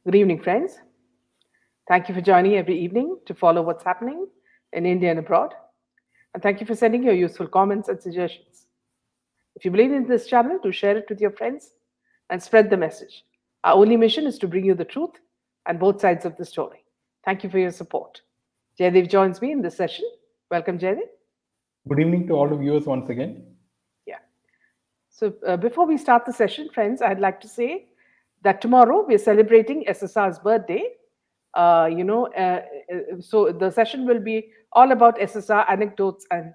Good evening, friends. Thank you for joining every evening to follow what's happening in India and abroad. And thank you for sending your useful comments and suggestions. If you believe in this channel, do share it with your friends and spread the message. Our only mission is to bring you the truth and both sides of the story. Thank you for your support. Jaydev joins me in this session. Welcome, Jaydev. Good evening to all the viewers once again. Yeah. So before we start the session, friends, I'd like to say that tomorrow we're celebrating SSR's birthday. So the session will be all about SSR anecdotes and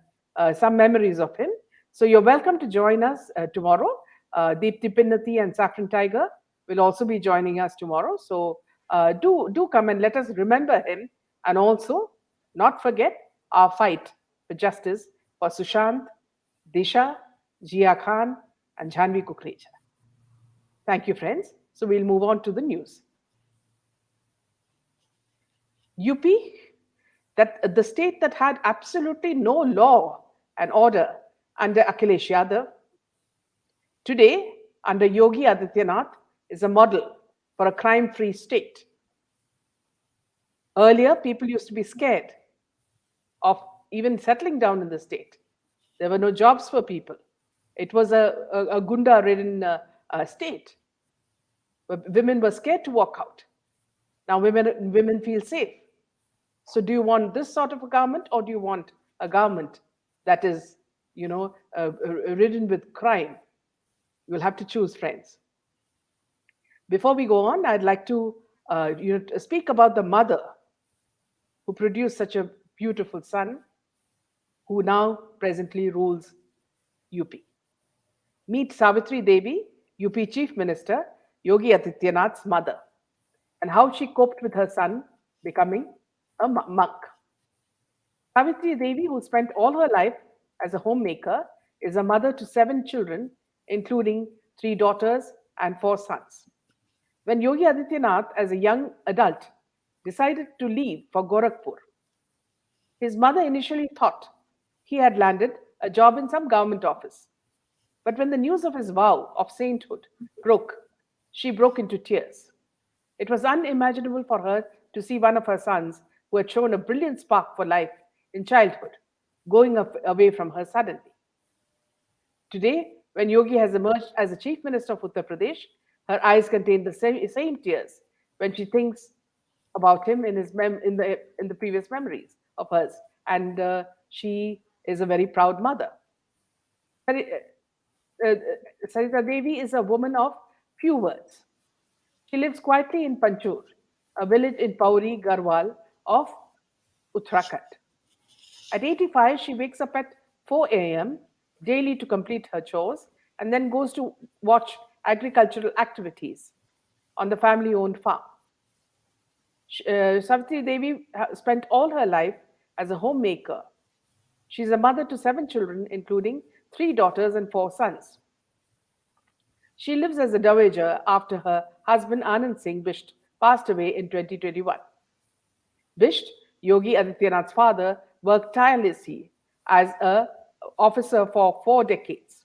some memories of him. So you're welcome to join us tomorrow. Deepti Pinnati and Saffron Tiger will also be joining us tomorrow. So do come and let us remember him, and also not forget our fight for justice for Sushant, Disha, Jia Khan, and Jhanvi Kukreja. Thank you, friends. So we'll move on to the news. UP, that the state that had absolutely no law and order under Akhilesh Yadav, today under Yogi Adityanath is a model for a crime-free state. Earlier, people used to be scared of even settling down in the state. There were no jobs for people. It was a gunda-ridden state. Women were scared to walk out. Now women feel safe. So do you want this sort of a government, or do you want a government that is, ridden with crime? You will have to choose, friends. Before we go on, I'd like to speak about the mother who produced such a beautiful son, who now presently rules UP. Meet Savitri Devi, UP Chief Minister, Yogi Adityanath's mother, and how she coped with her son becoming a monk. Savitri Devi, who spent all her life as a homemaker, is a mother to 7 children, including 3 daughters and 4 sons. When Yogi Adityanath, as a young adult, decided to leave for Gorakhpur, his mother initially thought he had landed a job in some government office. But when the news of his vow of sainthood broke, she broke into tears. It was unimaginable for her to see one of her sons, who had shown a brilliant spark for life in childhood, going away from her suddenly. Today, when Yogi has emerged as the Chief Minister of Uttar Pradesh, her eyes contain the same tears when she thinks about him in the previous memories of hers, and she is a very proud mother. Sarita Devi is a woman of few words. She lives quietly in Panchur, a village in Pauri, Garhwal of Uttarakhand. At 85, she wakes up at 4 a.m. daily to complete her chores and then goes to watch agricultural activities on the family-owned farm. Savitri Devi spent all her life as a homemaker. She's a mother to 7 children, including 3 daughters and 4 sons. She lives as a dowager after her husband Anand Singh Bisht passed away in 2021. Bisht, Yogi Adityanath's father, worked tirelessly as an officer for 4 decades.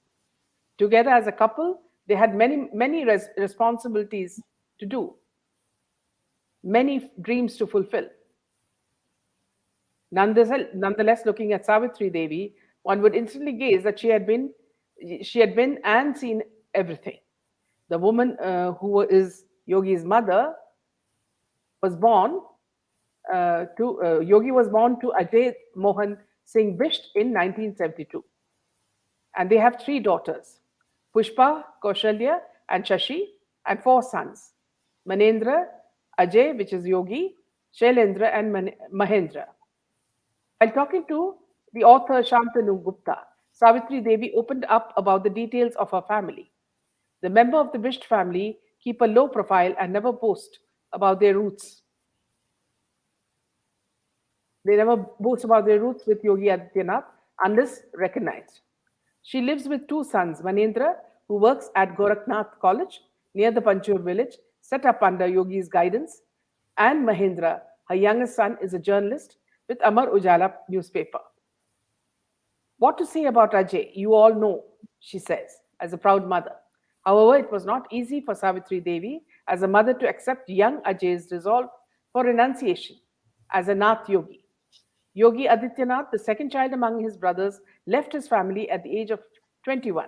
Together as a couple, they had many responsibilities to do, many dreams to fulfill. Nonetheless, looking at Savitri Devi, one would instantly gaze that she had been and seen everything. The woman who is Yogi's mother was born Yogi was born to Ajay Mohan Singh Bisht in 1972. And they have 3 daughters, Pushpa, Kaushalya, and Shashi, and 4 sons, Manendra, Ajay, which is Yogi, Shailendra, and Mahendra. While talking to the author Shantanu Gupta, Savitri Devi opened up about the details of her family. The member of the Bisht family keep a low profile and never boast about their roots. They never boast about their roots with Yogi Adityanath unless recognized. She lives with 2 sons, Manendra, who works at Gorakhnath College near the Panchur village, set up under Yogi's guidance, and Mahendra, her youngest son, is a journalist with Amar Ujala newspaper. What to say about Ajay? You all know, she says, as a proud mother. However, it was not easy for Savitri Devi as a mother to accept young Ajay's resolve for renunciation as a Nath Yogi. Yogi Adityanath, the second child among his brothers, left his family at the age of 21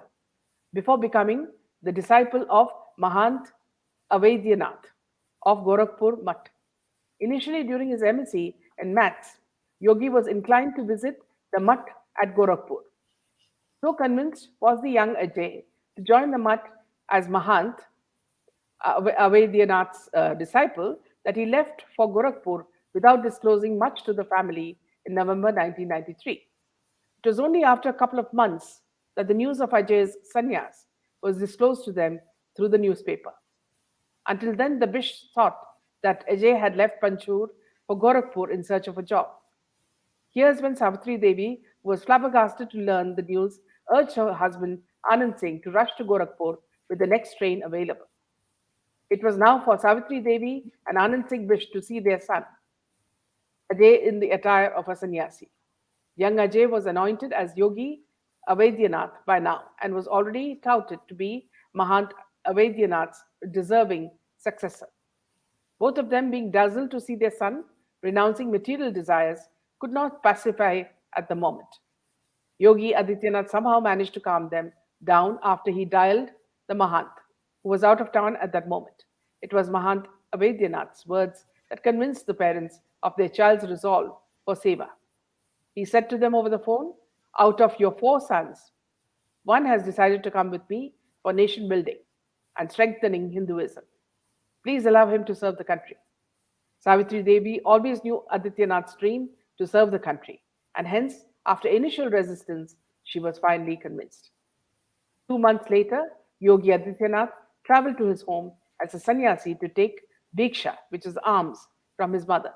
before becoming the disciple of Mahant Avaidhyanath of Gorakhpur Mutt. Initially, during his MSc in maths, Yogi was inclined to visit the Mutt at Gorakhpur. So convinced was the young Ajay to join the Mutt as Mahant Avaidhyanath's disciple that he left for Gorakhpur without disclosing much to the family in November 1993. It was only after a couple of months that the news of Ajay's sannyas was disclosed to them through the newspaper. Until then, the Bish thought that Ajay had left Panchur for Gorakhpur in search of a job. Here's when Savitri Devi, who was flabbergasted to learn the news, urged her husband Anand Singh to rush to Gorakhpur with the next train available. It was now for Savitri Devi and Anand Singh Bish to see their son, Ajay, in the attire of a sannyasi. Young Ajay was anointed as Yogi Avaidhyanath by now and was already touted to be Mahant Avaidhyanath's deserving successor. Both of them, being dazzled to see their son renouncing material desires, could not pacify at the moment. Yogi Adityanath somehow managed to calm them down after he dialed the Mahant, who was out of town at that moment. It was Mahant Avaidhyanath's words that convinced the parents of their child's resolve for seva. He said to them over the phone, "Out of your 4 sons, one has decided to come with me for nation building and strengthening Hinduism. Please allow him to serve the country." Savitri Devi always knew Adityanath's dream to serve the country, and hence, after initial resistance, she was finally convinced. 2 months later, Yogi Adityanath traveled to his home as a sannyasi to take diksha, which is alms, from his mother.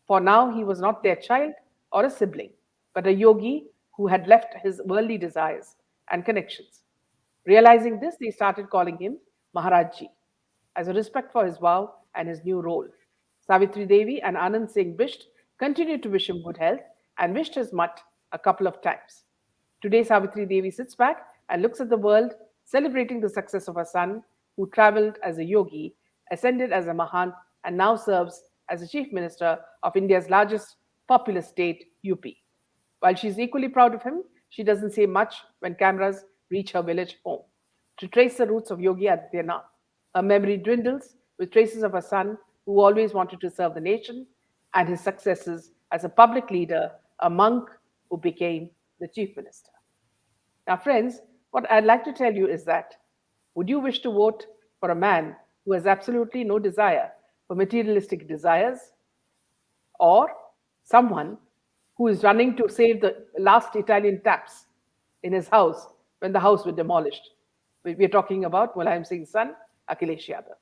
For now, he was not their child or a sibling, but a yogi who had left his worldly desires and connections. Realizing this, they started calling him Maharajji as a respect for his vow and his new role. Savitri Devi and Anand Singh Bisht continued to wish him good health and wished his mutt a couple of times. Today, Savitri Devi sits back and looks at the world, celebrating the success of her son, who traveled as a yogi, ascended as a Mahant, and now serves as the Chief Minister of India's largest populous state, UP. While she's equally proud of him, she doesn't say much when cameras reach her village home. To trace the roots of Yogi Adityanath, her memory dwindles with traces of her son, who always wanted to serve the nation, and his successes as a public leader, a monk who became the Chief Minister. Now, friends, what I'd like to tell you is that would you wish to vote for a man who has absolutely no desire for materialistic desires, or someone who is running to save the last Italian taps in his house when the house was demolished? We're talking about Mulayam Singh's son, Akhilesh Yadav.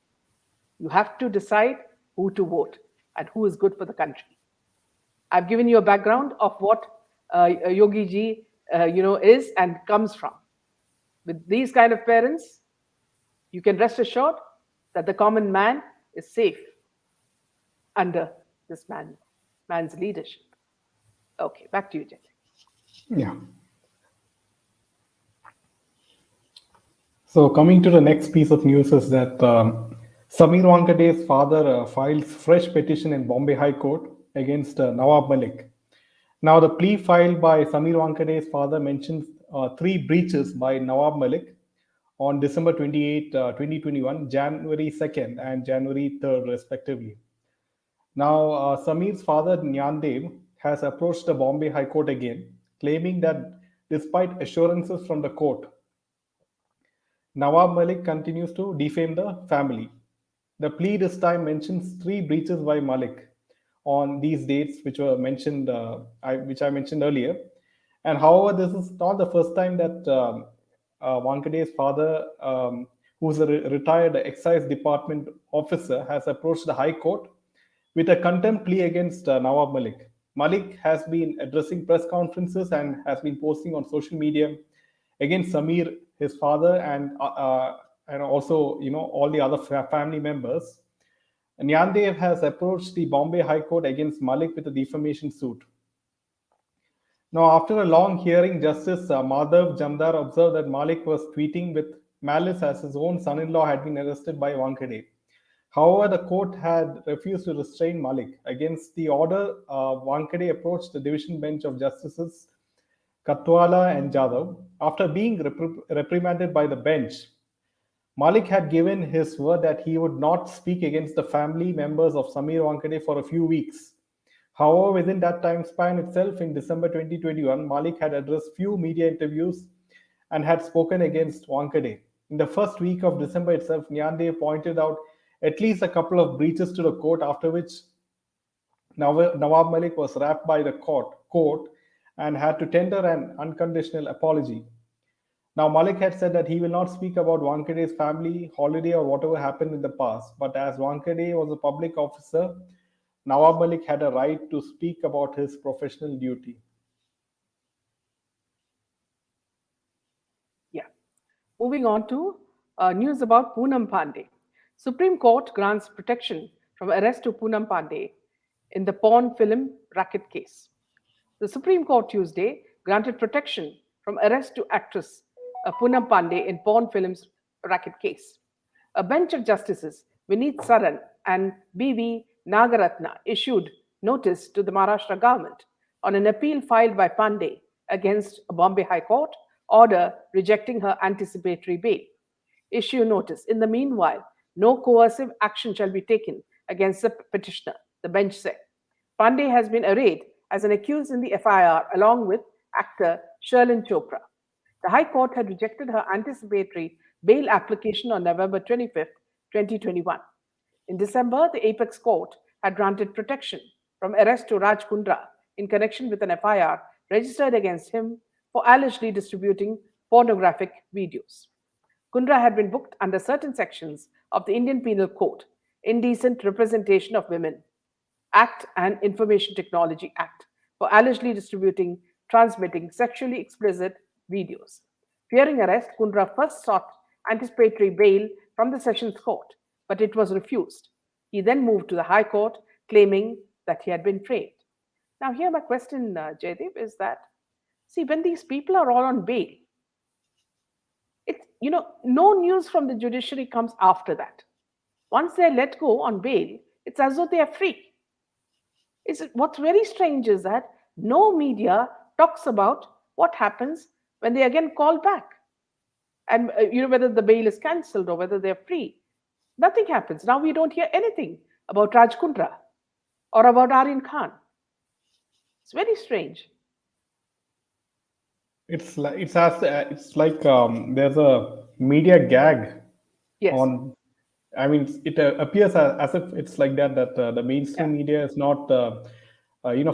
You have to decide who to vote and who is good for the country. I've given you a background of what Yogi ji, is and comes from. With these kind of parents, you can rest assured that the common man is safe under this man's leadership. Okay, back to you, Jay. Yeah. So coming to the next piece of news is that Samir Wankhade's father files fresh petition in Bombay High Court against Nawab Malik. Now, the plea filed by Samir Wankhade's father mentions 3 breaches by Nawab Malik on December 28, 2021, January 2nd, and January 3rd, respectively. Now, Samir's father, Nyandev, has approached the Bombay High Court again, claiming that despite assurances from the court, Nawab Malik continues to defame the family. The plea this time mentions 3 breaches by Malik on these dates, which were mentioned, which I mentioned earlier. And however, this is not the first time that Wankhade's father, who's a retired excise department officer, has approached the High Court with a contempt plea against Nawab Malik. Malik has been addressing press conferences and has been posting on social media against Samir, his father, and also all the other family members. Nyandev has approached the Bombay High Court against Malik with a defamation suit. Now, after a long hearing, Justice Madhav Jamdar observed that Malik was tweeting with malice as his own son-in-law had been arrested by Wankhede. However, the court had refused to restrain Malik. Against the order, Wankhede approached the division bench of justices Katwala and Jadhav. After being reprimanded by the bench, Malik had given his word that he would not speak against the family members of Samir Wankhede for a few weeks. However, within that time span itself, in December 2021, Malik had addressed few media interviews and had spoken against Wankhede. In the first week of December itself, Nyande pointed out at least a couple of breaches to the court, after which Nawab Malik was wrapped by the court and had to tender an unconditional apology. Now, Malik had said that he will not speak about Wankhede's family, holiday, or whatever happened in the past. But as Wankhede was a public officer, Nawab Malik had a right to speak about his professional duty. Yeah. Moving on to news about Poonam Pandey. Supreme Court grants protection from arrest to Poonam Pandey in the porn film racket case. The Supreme Court Tuesday granted protection from arrest to actress Poonam Pandey in porn films racket case. A bench of justices, Vineet Saran and B.V. Nagaratna, issued notice to the Maharashtra government on an appeal filed by Pandey against a Bombay High Court order rejecting her anticipatory bail. Issue notice. In the meanwhile, no coercive action shall be taken against the petitioner, the bench said. Pandey has been arraigned as an accused in the FIR along with actor Sherlyn Chopra. The High Court had rejected her anticipatory bail application on November 25, 2021. In December, the Apex Court had granted protection from arrest to Raj Kundra in connection with an FIR registered against him for allegedly distributing pornographic videos. Kundra had been booked under certain sections of the Indian Penal Code, Indecent Representation of Women Act and Information Technology Act, for allegedly distributing, transmitting sexually explicit videos. Fearing arrest, Kundra first sought anticipatory bail from the Sessions Court, but it was refused. He then moved to the High Court, claiming that he had been framed. Now, here my question, Jaydeep, is that, see, when these people are all on bail, no news from the judiciary comes after that. Once they're let go on bail, it's as though they are free. What's very strange is that no media talks about what happens when they again call back, and whether the bail is cancelled or whether they're free. Nothing happens. Now we don't hear anything about Raj Kundra or about Aryan Khan. It's very strange. It's like there's a media gag Yes. on. I mean, it appears as if it's like that the mainstream media is not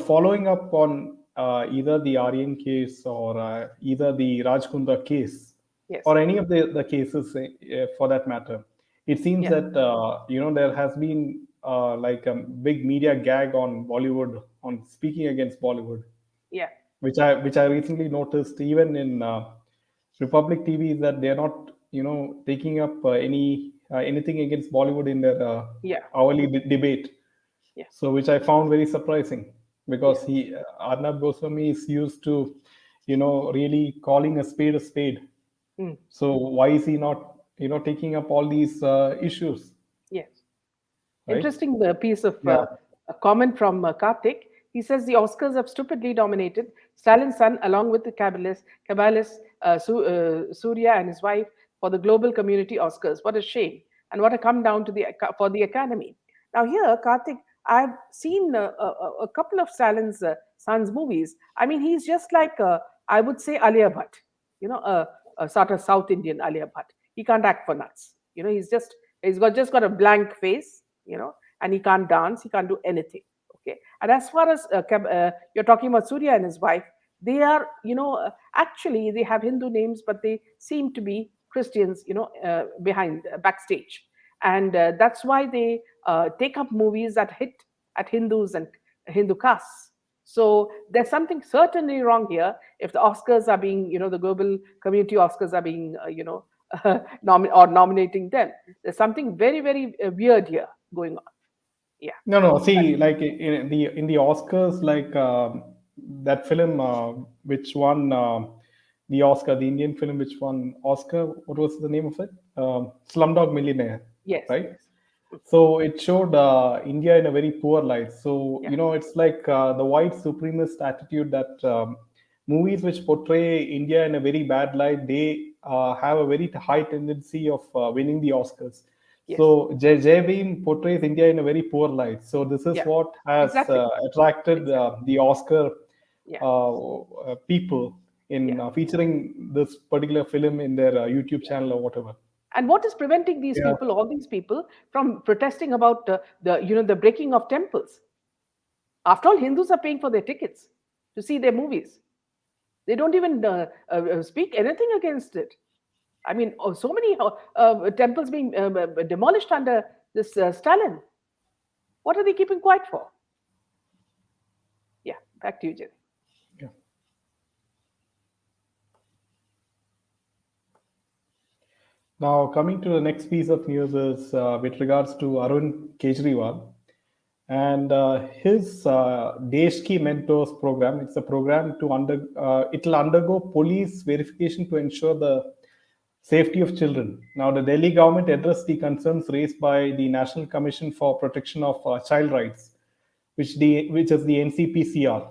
following up on either the Aryan case or either the Raj Kundra case, Yes. or any of the cases for that matter. It seems that there has been like a big media gag on Bollywood, on speaking against Bollywood. Yeah. Which I recently noticed even in Republic TV, that they're not taking up anything against Bollywood in their hourly debate. Yeah. So which I found very surprising, because Arnab Goswami is used to really calling a spade a spade. So why is he not taking up all these issues? Yes. Right? Interesting piece of a comment from Karthik. He says the Oscars have stupidly dominated Stalin's son, along with the Kabbalist Surya and his wife, for the global community Oscars. What a shame, and what a come down to for the Academy. Now here, Karthik, I've seen a couple of Stalin's son's movies. I mean, he's just like I would say Alia Bhatt, a sort of South Indian Alia Bhatt. He can't act for nuts. He's just got a blank face, and he can't dance. He can't do anything. Okay. And as far as you're talking about Surya and his wife, they are, actually they have Hindu names, but they seem to be Christians, behind backstage, and that's why they take up movies that hit at Hindus and Hindu castes. So there's something certainly wrong here if the Oscars are being, the global community Oscars are being, nominating them. There's something very, very weird here going on. Yeah. No. See, like in the Oscars, like that film which won the Oscar, the Indian film which won Oscar. What was the name of it? Slumdog Millionaire, Yes, right? yes. So it showed India in a very poor light. So, Yeah. it's like the white supremacist attitude that movies which portray India in a very bad light, they have a very high tendency of winning the Oscars. Yes. So Jai Bhim portrays India in a very poor light. So this is Yeah. what has Exactly. attracted the Oscar Yeah. people in Yeah. featuring this particular film in their YouTube Yeah. channel or whatever. And what is preventing these Yeah. people, all these people, from protesting about the breaking of temples? After all, Hindus are paying for their tickets to see their movies. They don't even speak anything against it. I mean, so many temples being demolished under this Stalin. What are they keeping quiet for? Yeah, back to you, Jenny. Yeah. Now, coming to the next piece of news is with regards to Arun Kejriwal and his Desh Ki Mentors program. It's a program to it'll undergo police verification to ensure the safety of children. Now, the Delhi government addressed the concerns raised by the National Commission for Protection of Child Rights, which is the NCPCR.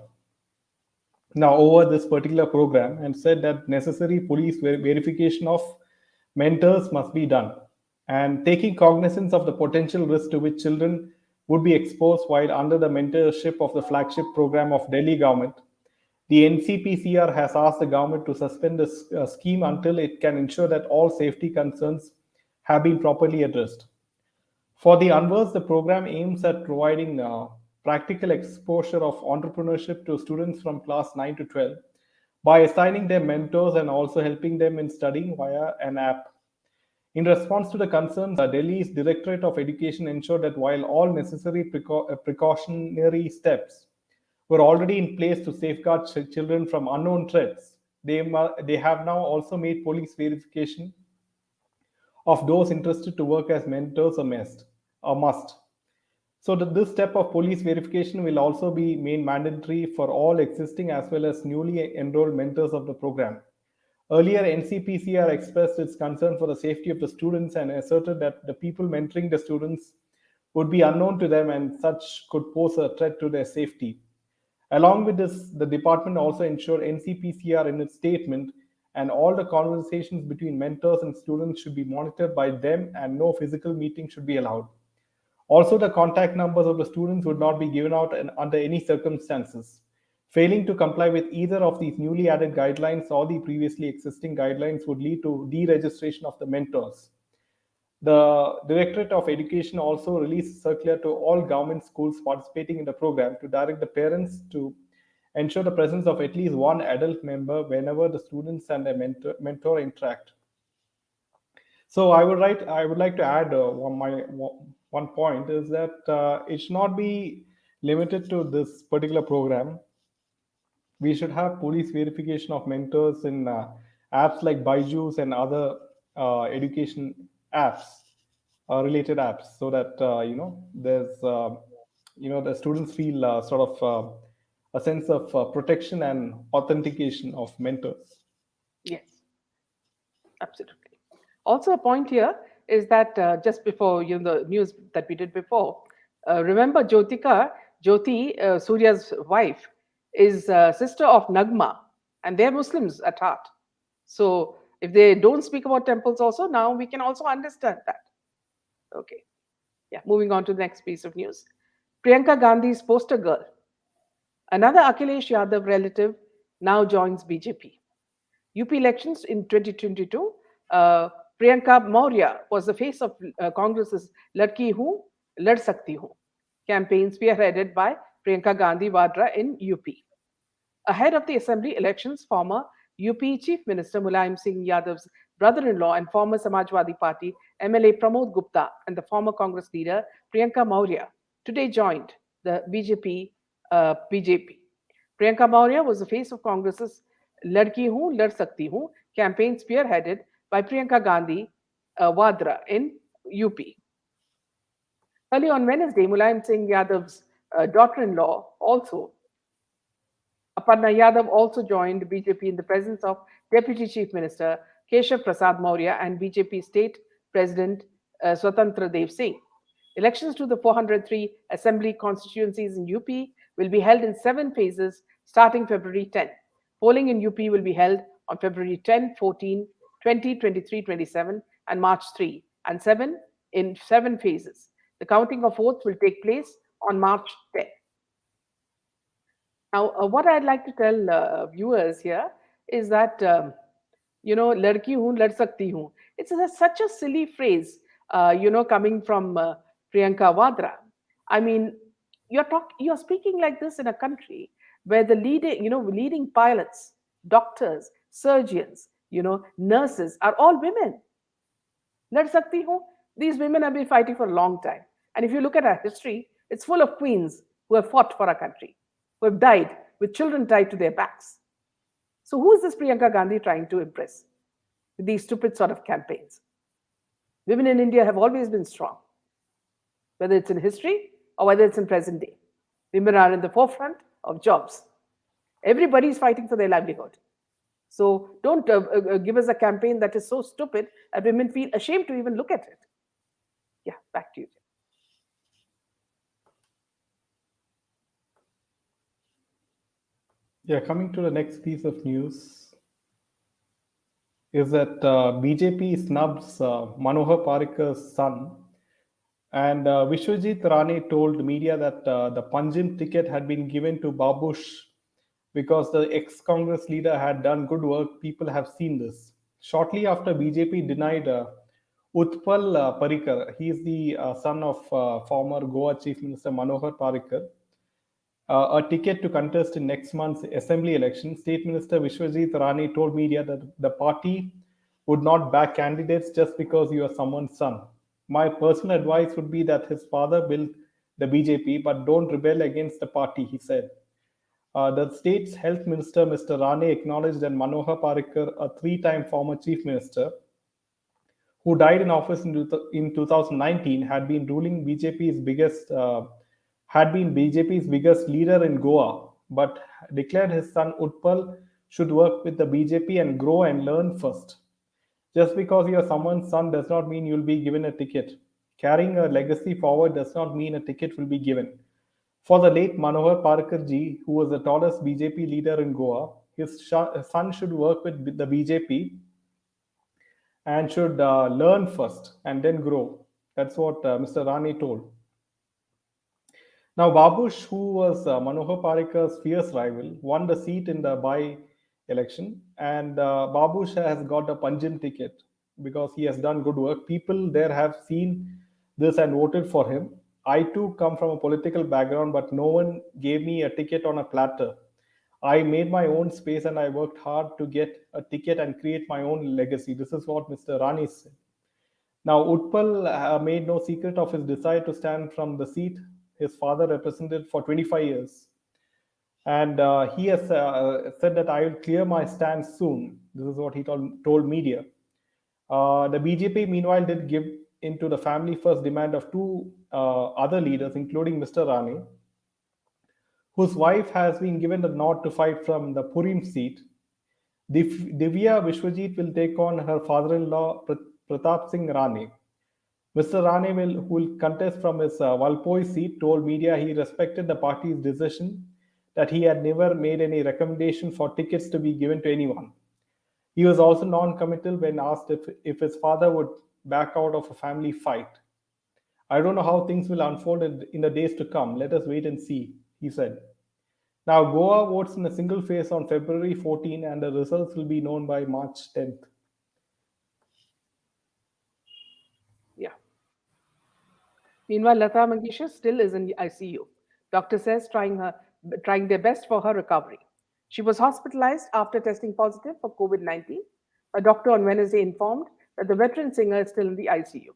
Now over this particular program and said that necessary police verification of mentors must be done and taking cognizance of the potential risk to which children would be exposed while under the mentorship of the flagship program of Delhi government. The NCPCR has asked the government to suspend this scheme until it can ensure that all safety concerns have been properly addressed. For the unversed, the program aims at providing practical exposure of entrepreneurship to students from class 9 to 12 by assigning them mentors and also helping them in studying via an app. In response to the concerns, Delhi's Directorate of Education ensured that while all necessary precautionary steps were already in place to safeguard children from unknown threats, they have now also made police verification of those interested to work as mentors a must. So this step of police verification will also be made mandatory for all existing as well as newly enrolled mentors of the program. Earlier, NCPCR expressed its concern for the safety of the students and asserted that the people mentoring the students would be unknown to them and such could pose a threat to their safety. Along with this, the department also ensured NCPCR in its statement and all the conversations between mentors and students should be monitored by them and no physical meeting should be allowed. Also, the contact numbers of the students would not be given out under any circumstances. Failing to comply with either of these newly added guidelines or the previously existing guidelines would lead to deregistration of the mentors. The Directorate of Education also released a circular to all government schools participating in the program to direct the parents to ensure the presence of at least one adult member whenever the students and their mentor interact. So I would like to add one point is that it should not be limited to this particular program. We should have police verification of mentors in apps like Byju's and other education apps, related apps, so that there's the students feel sort of a sense of protection and authentication of mentors. Yes, absolutely. Also, a point here is that just before the news that we did before, remember Jyoti, Surya's wife, is sister of Nagma, and they're Muslims at heart. So if they don't speak about temples, also now we can also understand that. Okay, yeah. Moving on to the next piece of news. Priyanka Gandhi's poster girl, another Akhilesh Yadav relative, now joins BJP. UP elections in 2022, Priyanka Maurya was the face of Congress's Ladki Hu, Lad Sakti Hu campaign spearheaded by Priyanka Gandhi Vadra in UP. Ahead of the assembly elections, former UP Chief Minister Mulayam Singh Yadav's brother-in-law and former Samajwadi Party MLA Pramod Gupta and the former Congress leader Priyanka Maurya today joined the BJP. Priyanka Maurya was the face of Congress's Ladki Hu, Lad Sakti Hu campaign spearheaded by Priyanka Gandhi Vadra in UP. Early on Wednesday, Mulayam Singh Yadav's daughter-in-law also Aparna Yadav also joined BJP in the presence of Deputy Chief Minister Keshav Prasad Maurya and BJP State President Swatantra Dev Singh. Elections to the 403 assembly constituencies in UP will be held in 7 phases starting February 10. Polling in UP will be held on February 10, 14, 20, 23, 27, and March 3 and 7 in 7 phases. The counting of votes will take place on March 10. Now, what I'd like to tell viewers here is that, ladki hoon, lad sakti hoon. Such a silly phrase, coming from Priyanka Vadra. I mean, you're speaking like this in a country where the leading pilots, doctors, surgeons, nurses are all women. Lad sakti hoon. These women have been fighting for a long time. And if you look at our history, it's full of queens who have fought for our country, who have died with children tied to their backs. So who is this Priyanka Gandhi trying to impress with these stupid sort of campaigns? Women in India have always been strong, whether it's in history or whether it's in present day. Women are in the forefront of jobs. Everybody is fighting for their livelihood. So don't give us a campaign that is so stupid that women feel ashamed to even look at it. Yeah, back to you. Yeah, coming to the next piece of news is that BJP snubs Manohar Parikar's son. And Vishwajit Rane told media that the Punjab ticket had been given to Babush because the ex-Congress leader had done good work. People have seen this. Shortly after BJP denied Utpal Parikar, he is the son of former Goa Chief Minister Manohar Parikar, a ticket to contest in next month's assembly election. State Minister Vishwajit Rane told media that the party would not back candidates just because you are someone's son. My personal advice would be that his father built the BJP, but don't rebel against the party, he said. The state's health minister, Mr. Rane, acknowledged that Manohar Parikar, a three-time former chief minister, who died in office in 2019, had been BJP's biggest leader in Goa, but declared his son Utpal should work with the BJP and grow and learn first. Just because you are someone's son does not mean you'll be given a ticket. Carrying a legacy forward does not mean a ticket will be given. For the late Manohar Parikar ji, who was the tallest BJP leader in Goa, his son should work with the BJP and should learn first and then grow. That's what Mr. Rani told. Now, Babush, who was Manohar Parikar's fierce rival, won the seat in the by-election, and Babush has got a Punjab ticket because he has done good work. People there have seen this and voted for him. I too come from a political background, but no one gave me a ticket on a platter. I made my own space and I worked hard to get a ticket and create my own legacy. This is what Mr. Rani said. Now, Utpal made no secret of his desire to stand from the seat his father represented for 25 years. And he has said that I will clear my stand soon. This is what he told media. The BJP, meanwhile, did give into the family first demand of two other leaders, including Mr. Rani, whose wife has been given the nod to fight from the Purim seat. Divya Vishwajit will take on her father-in-law Pratap Singh Rane. Mr. Rane, who will contest from his Valpoi seat, told media he respected the party's decision that he had never made any recommendation for tickets to be given to anyone. He was also non-committal when asked if his father would back out of a family fight. I don't know how things will unfold in the days to come. Let us wait and see, he said. Now, Goa votes in a single phase on February 14 and the results will be known by March 10th. Yeah. Meanwhile, Lata Mangeshkar still is in the ICU. Doctor says trying their best for her recovery. She was hospitalized after testing positive for COVID-19. A doctor on Wednesday informed that the veteran singer is still in the ICU.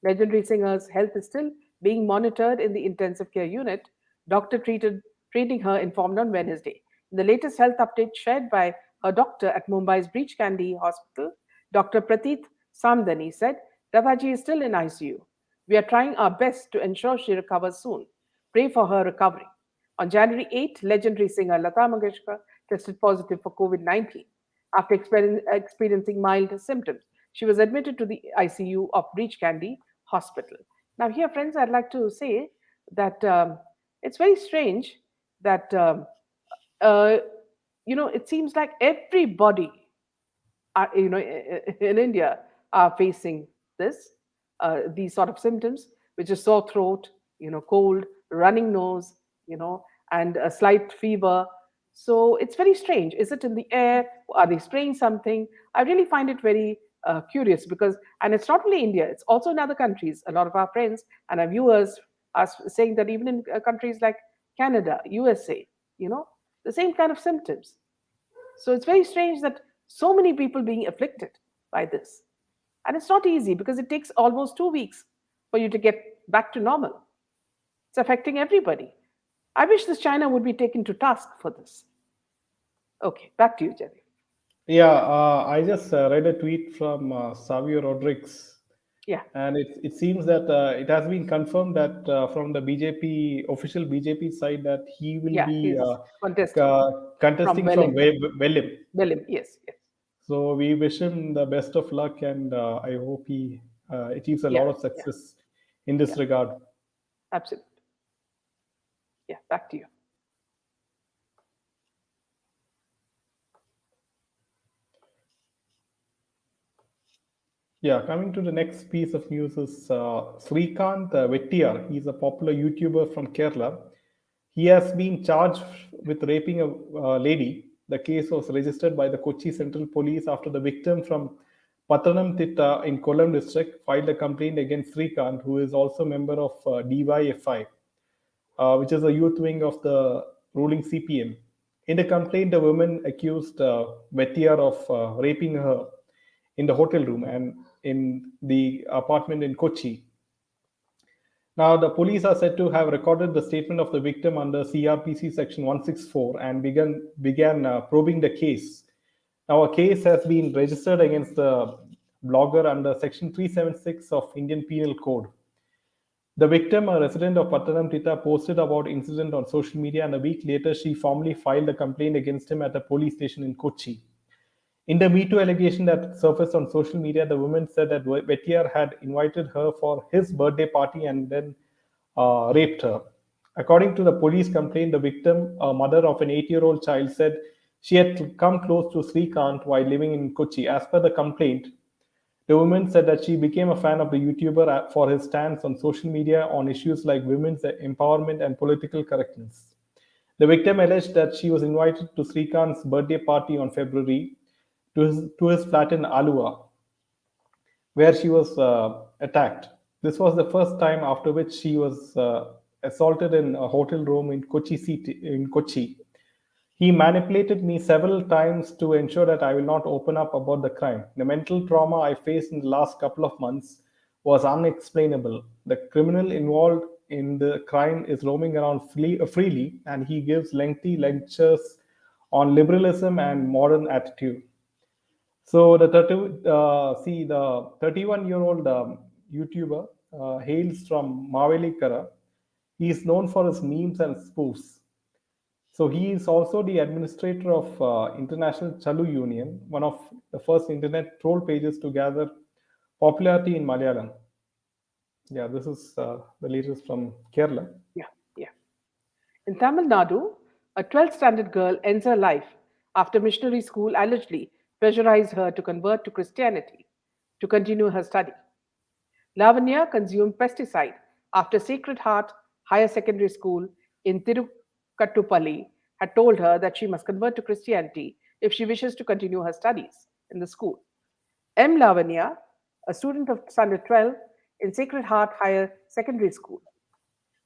Legendary singer's health is still being monitored in the intensive care unit. Doctor treating her informed on Wednesday. In the latest health update shared by her doctor at Mumbai's Breach Candy Hospital, Dr. Prateet Samdani said, Lataji is still in ICU. We are trying our best to ensure she recovers soon. Pray for her recovery. On January 8, legendary singer Lata Mangeshkar tested positive for COVID-19 after experiencing mild symptoms. She was admitted to the ICU of Candy Hospital. Now, here, friends, I'd like to say that it's very strange that uh, it seems like everybody in India are facing this, these sort of symptoms, which is sore throat, cold, running nose, and a slight fever. So it's very strange. Is it in the air? Are they spraying something? I really find it very curious because, and it's not only India, it's also in other countries. A lot of our friends and our viewers are saying that even in countries like Canada, USA, the same kind of symptoms. So it's very strange that so many people being afflicted by this. And it's not easy because it takes almost 2 weeks for you to get back to normal. It's affecting everybody. I wish this China would be taken to task for this. Okay, back to you, Jerry. Yeah, I just read a tweet from Savio Rodriguez, Yeah, and it seems that it has been confirmed that from the BJP official BJP side that he will yeah, be he's contesting from contesting from Welling. Wellim. Welling, yes, yes. So we wish him the best of luck, and I hope he achieves a Yeah, lot of yeah, success in this yeah, regard. absolutely. Yeah, back to you. Yeah, coming to the next piece of news is Srikanth Vettiyar. He's a popular YouTuber from Kerala. He has been charged with raping a lady. The case was registered by the Kochi Central Police after the victim from Pathanamthitta in Kollam district filed a complaint against Srikanth, who is also a member of DYFI, which is a youth wing of the ruling CPM. In the complaint, the woman accused Vettiyar of raping her in the hotel room and in the apartment in Kochi. Now, the police are said to have recorded the statement of the victim under CRPC Section 164 and began probing the case. Now, a case has been registered against the blogger under Section 376 of Indian Penal Code. The victim, a resident of Pathanamthitta, posted about incident on social media, and a week later, she formally filed a complaint against him at a police station in Kochi. In the Me Too allegation that surfaced on social media, the woman said that Vettiyar had invited her for his birthday party and then raped her. According to the police complaint, the victim, a mother of an 8-year-old child, said she had come close to Srikanth while living in Kochi. As per the complaint, the woman said that she became a fan of the YouTuber for his stance on social media on issues like women's empowerment and political correctness. The victim alleged that she was invited to Srikanth's birthday party on February to his flat in Alua, where she was attacked. This was the first time after which she was assaulted in a hotel room in Kochi city in Kochi. He manipulated me several times to ensure that I will not open up about the crime. The mental trauma I faced in the last couple of months was unexplainable. The criminal involved in the crime is roaming around freely, and he gives lengthy lectures on liberalism and modern attitude. So the 31-year-old YouTuber hails from Mavelikara. He is known for his memes and spoofs. So he is also the administrator of International Chalu Union, one of the first internet troll pages to gather popularity in Malayalam. Yeah, this is the latest from Kerala. Yeah, yeah. In Tamil Nadu, a 12th standard girl ends her life after missionary school allegedly pressurized her to convert to Christianity to continue her study. Lavanya consumed pesticide after Sacred Heart Higher Secondary School in Tirukattupalli had told her that she must convert to Christianity if she wishes to continue her studies in the school. M. Lavanya, a student of Standard 12 in Sacred Heart Higher Secondary School,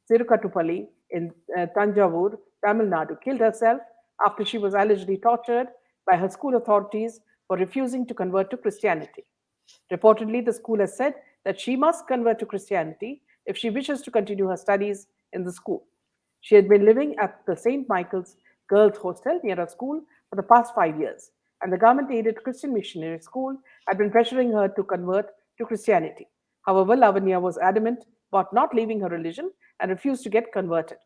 Tirukattupalli in Tanjavur, Tamil Nadu, killed herself after she was allegedly tortured by her school authorities for refusing to convert to Christianity. Reportedly, the school has said that she must convert to Christianity if she wishes to continue her studies in the school. She had been living at the St. Michael's Girls' Hostel near her school for the past 5 years, and the government aided Christian missionary school had been pressuring her to convert to Christianity. However, Lavanya was adamant about not leaving her religion and refused to get converted.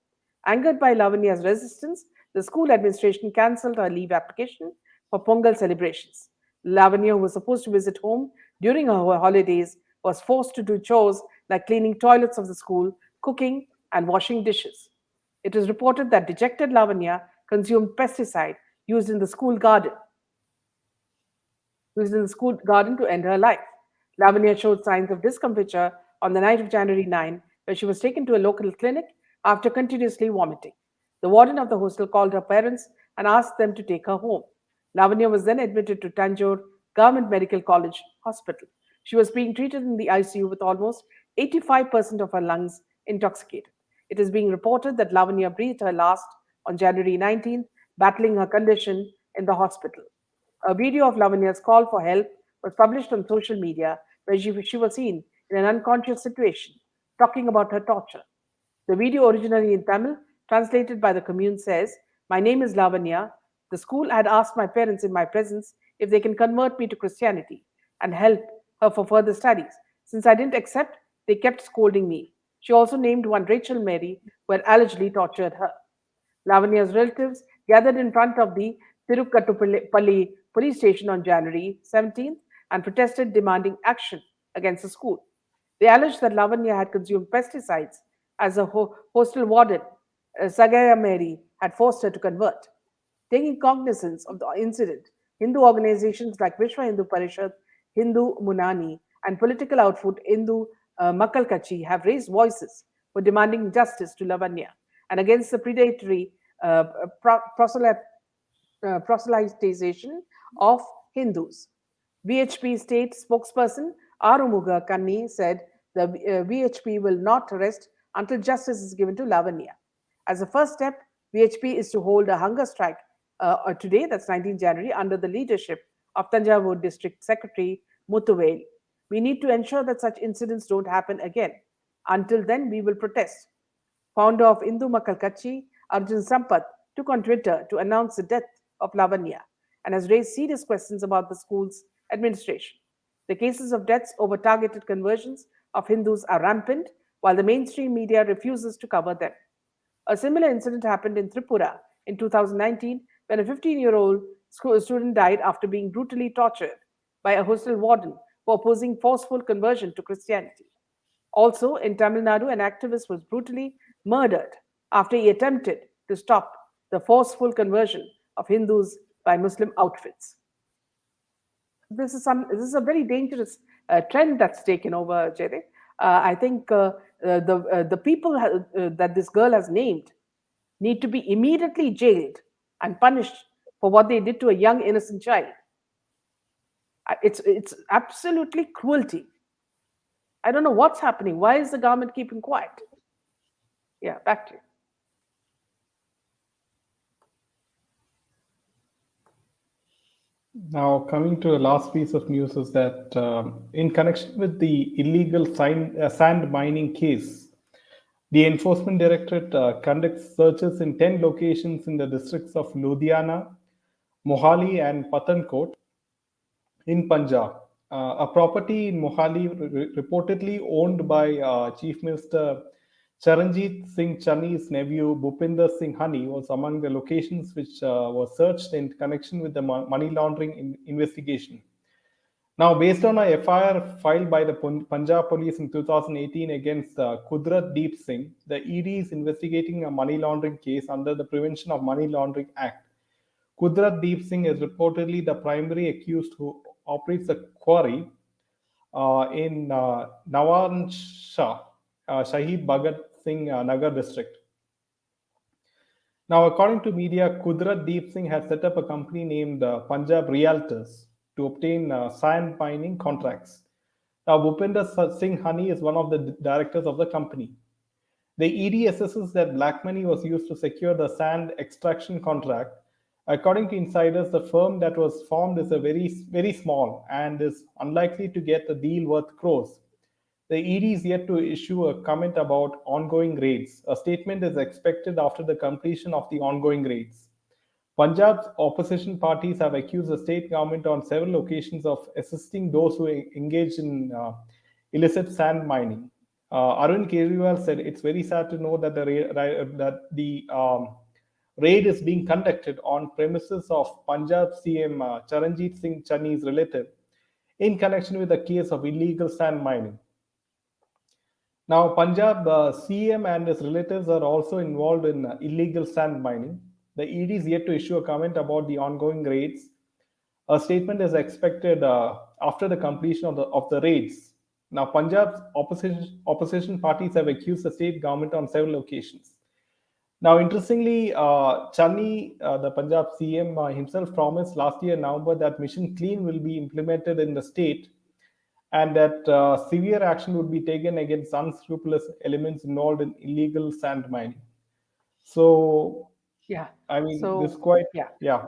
Angered by Lavanya's resistance, the school administration cancelled her leave application for Pongal celebrations. Lavanya, who was supposed to visit home during her holidays, was forced to do chores like cleaning toilets of the school, cooking, and washing dishes. It is reported that dejected Lavanya consumed pesticide used in the school garden, to end her life. Lavanya showed signs of discomfiture on the night of January 9, where she was taken to a local clinic after continuously vomiting. The warden of the hostel called her parents and asked them to take her home. Lavanya was then admitted to Tanjore Government Medical College Hospital. She was being treated in the ICU with almost 85% of her lungs intoxicated. It is being reported that Lavanya breathed her last on January 19th, battling her condition in the hospital. A video of Lavanya's call for help was published on social media where she was seen in an unconscious situation, talking about her torture. The video, originally in Tamil, translated by the commune, says, "My name is Lavanya. The school had asked my parents in my presence if they can convert me to Christianity and help her for further studies. Since I didn't accept, they kept scolding me." She also named one Rachel Mary, who had allegedly tortured her. Lavanya's relatives gathered in front of the Tirukkattuppally police station on January 17th and protested, demanding action against the school. They alleged that Lavanya had consumed pesticides as a hostel warden, Sagaya Mary, had forced her to convert. Taking cognizance of the incident, Hindu organizations like Vishwa Hindu Parishad, Hindu Munani, and political outfit Hindu Makalkachi have raised voices for demanding justice to Lavanya and against the predatory proselytization of Hindus. VHP state spokesperson Arumuga Kanni said the VHP will not rest until justice is given to Lavanya. As a first step, VHP is to hold a hunger strike today, that's 19 January, under the leadership of Tanjavur District Secretary Muthuvel. We need to ensure that such incidents don't happen again. Until then, we will protest. Founder of Hindu Makal Kachi, Arjun Sampath, took on Twitter to announce the death of Lavanya and has raised serious questions about the school's administration. The cases of deaths over targeted conversions of Hindus are rampant, while the mainstream media refuses to cover them. A similar incident happened in Tripura in 2019 when a 15-year-old student died after being brutally tortured by a hostel warden for opposing forceful conversion to Christianity. Also, in Tamil Nadu, an activist was brutally murdered after he attempted to stop the forceful conversion of Hindus by Muslim outfits. This is a very dangerous trend that's taken over, Jede. I think the people that this girl has named need to be immediately jailed and punished for what they did to a young innocent child. It's absolutely cruelty. I don't know what's happening. Why is the government keeping quiet? Yeah, back to you. Now, coming to the last piece of news is that in connection with the illegal sand mining case, the Enforcement Directorate conducts searches in 10 locations in the districts of Ludhiana, Mohali, and Pathankot in Punjab. A property in Mohali, reportedly owned by Chief Minister Charanjit Singh Channi's nephew Bhupinder Singh Hani, was among the locations which were searched in connection with the money laundering investigation. Now, based on a FIR filed by the Punjab police in 2018 against Kudrat Deep Singh, the ED is investigating a money laundering case under the Prevention of Money Laundering Act. Kudrat Deep Singh is reportedly the primary accused who operates a quarry in Nawan Shah, Shahid Bhagat Singh Nagar district. Now, according to media, Kudrat Deep Singh has set up a company named Punjab Realtors to obtain sand mining contracts. Now, Bhupinder Singh Hani is one of the directors of the company. The ED assesses that black money was used to secure the sand extraction contract. According to insiders, the firm that was formed is very small and is unlikely to get a deal worth crores. The ED is yet to issue a comment about ongoing raids. A statement is expected after the completion of the ongoing raids. Punjab's opposition parties have accused the state government on several occasions of assisting those who engage in illicit sand mining. Arvind Kejriwal said it's very sad to know that the raid is being conducted on premises of Punjab CM Charanjit Singh Channi's relative in connection with a case of illegal sand mining. Now, Punjab CM and his relatives are also involved in illegal sand mining. The ED is yet to issue a comment about the ongoing raids. A statement is expected after the completion of the raids. Now, Punjab's opposition parties have accused the state government on several occasions. Now, interestingly, Channi, the Punjab CM himself promised last year November that Mission Clean will be implemented in the state and that severe action would be taken against unscrupulous elements involved in illegal sand mining. So, Yeah. I mean, So, this quite, yeah, yeah.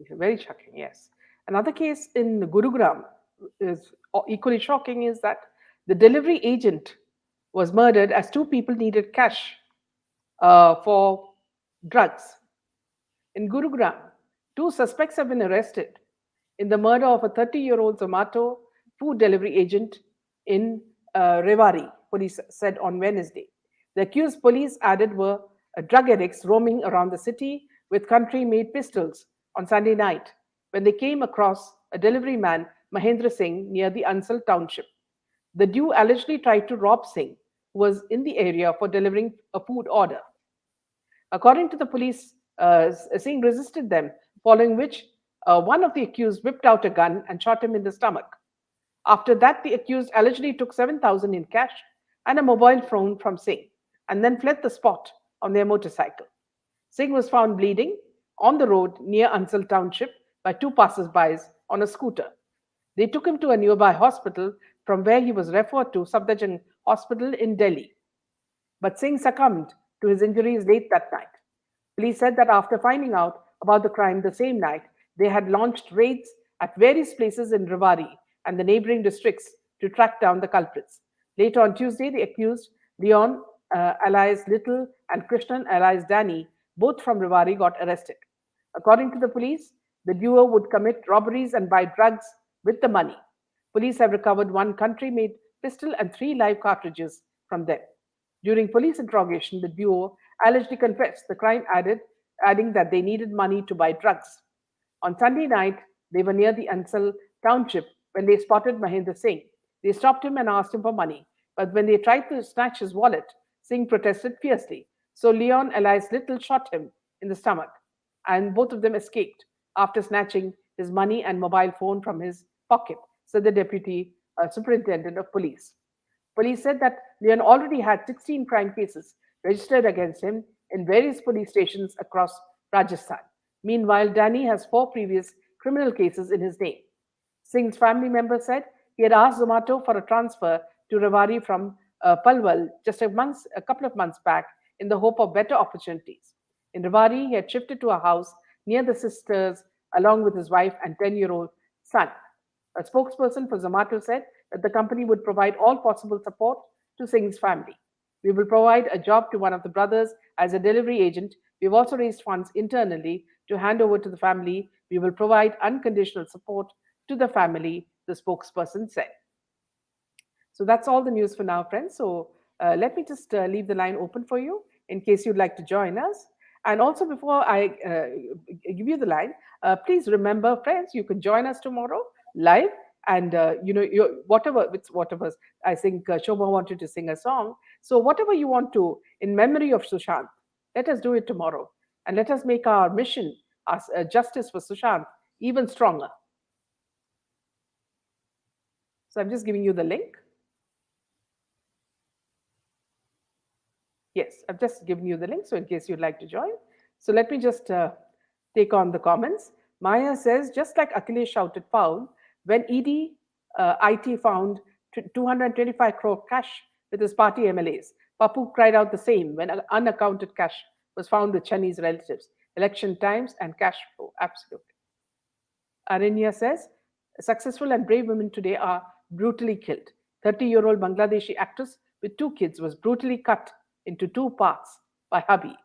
very shocking. Yes. Another case in Gurugram is equally shocking is that the delivery agent was murdered as two people needed cash for drugs. In Gurugram, two suspects have been arrested in the murder of a 30-year-old Zomato food delivery agent in Rewari, police said on Wednesday. The accused, police added, were drug addicts roaming around the city with country made pistols on Sunday night when they came across a delivery man, Mahendra Singh, near the Ansal township. The duo allegedly tried to rob Singh, who was in the area for delivering a food order. According to the police, Singh resisted them, following which one of the accused whipped out a gun and shot him in the stomach. After that, the accused allegedly took 7,000 in cash and a mobile phone from Singh and then fled the spot on their motorcycle. Singh was found bleeding on the road near Ansal Township by two passers-by on a scooter. They took him to a nearby hospital from where he was referred to Safdarjung Hospital in Delhi. But Singh succumbed to his injuries late that night. Police said that after finding out about the crime the same night, they had launched raids at various places in Rewari and the neighboring districts to track down the culprits. Later on Tuesday, the accused, Leon alias Little and Krishnan alias Danny, both from Rewari, got arrested. According to the police, the duo would commit robberies and buy drugs with the money. Police have recovered one country-made pistol and 3 live cartridges from them. During police interrogation, the duo allegedly confessed the crime, adding that they needed money to buy drugs. On Sunday night, they were near the Ansal township when they spotted Mahendra Singh. They stopped him and asked him for money, but when they tried to snatch his wallet, Singh protested fiercely. So Leon alias Little shot him in the stomach, and both of them escaped after snatching his money and mobile phone from his pocket, said the deputy superintendent of police. Police said that Leon already had 16 crime cases registered against him in various police stations across Rajasthan. Meanwhile, Danny has 4 previous criminal cases in his name. Singh's family member said he had asked Zomato for a transfer to Rewari from Palwal just a couple of months back in the hope of better opportunities. In Rewari, he had shifted to a house near the sisters along with his wife and 10-year-old son. A spokesperson for Zomato said that the company would provide all possible support to Singh's family. We will provide a job to one of the brothers as a delivery agent. We've also raised funds internally to hand over to the family. We will provide unconditional support to the family, the spokesperson said. So that's all the news for now, friends. So let me just leave the line open for you in case you'd like to join us. And also, before I give you the line, please remember, friends, you can join us tomorrow live. And whatever I think Shobha wanted to sing a song. So whatever you want to, in memory of Sushant, let us do it tomorrow, and let us make our mission, as justice for Sushant, even stronger. So I'm just giving you the link. Yes, I've just given you the link, so in case you'd like to join. So let me just take on the comments. Maya says, just like Akhilesh shouted foul, when ED IT found 225 crore cash with his party MLAs, Papu cried out the same when unaccounted cash was found with Channi's relatives. Election times and cash flow, absolutely. Aranya says, successful and brave women today are brutally killed. 30-year-old Bangladeshi actress with 2 kids was brutally cut into 2 parts by hubby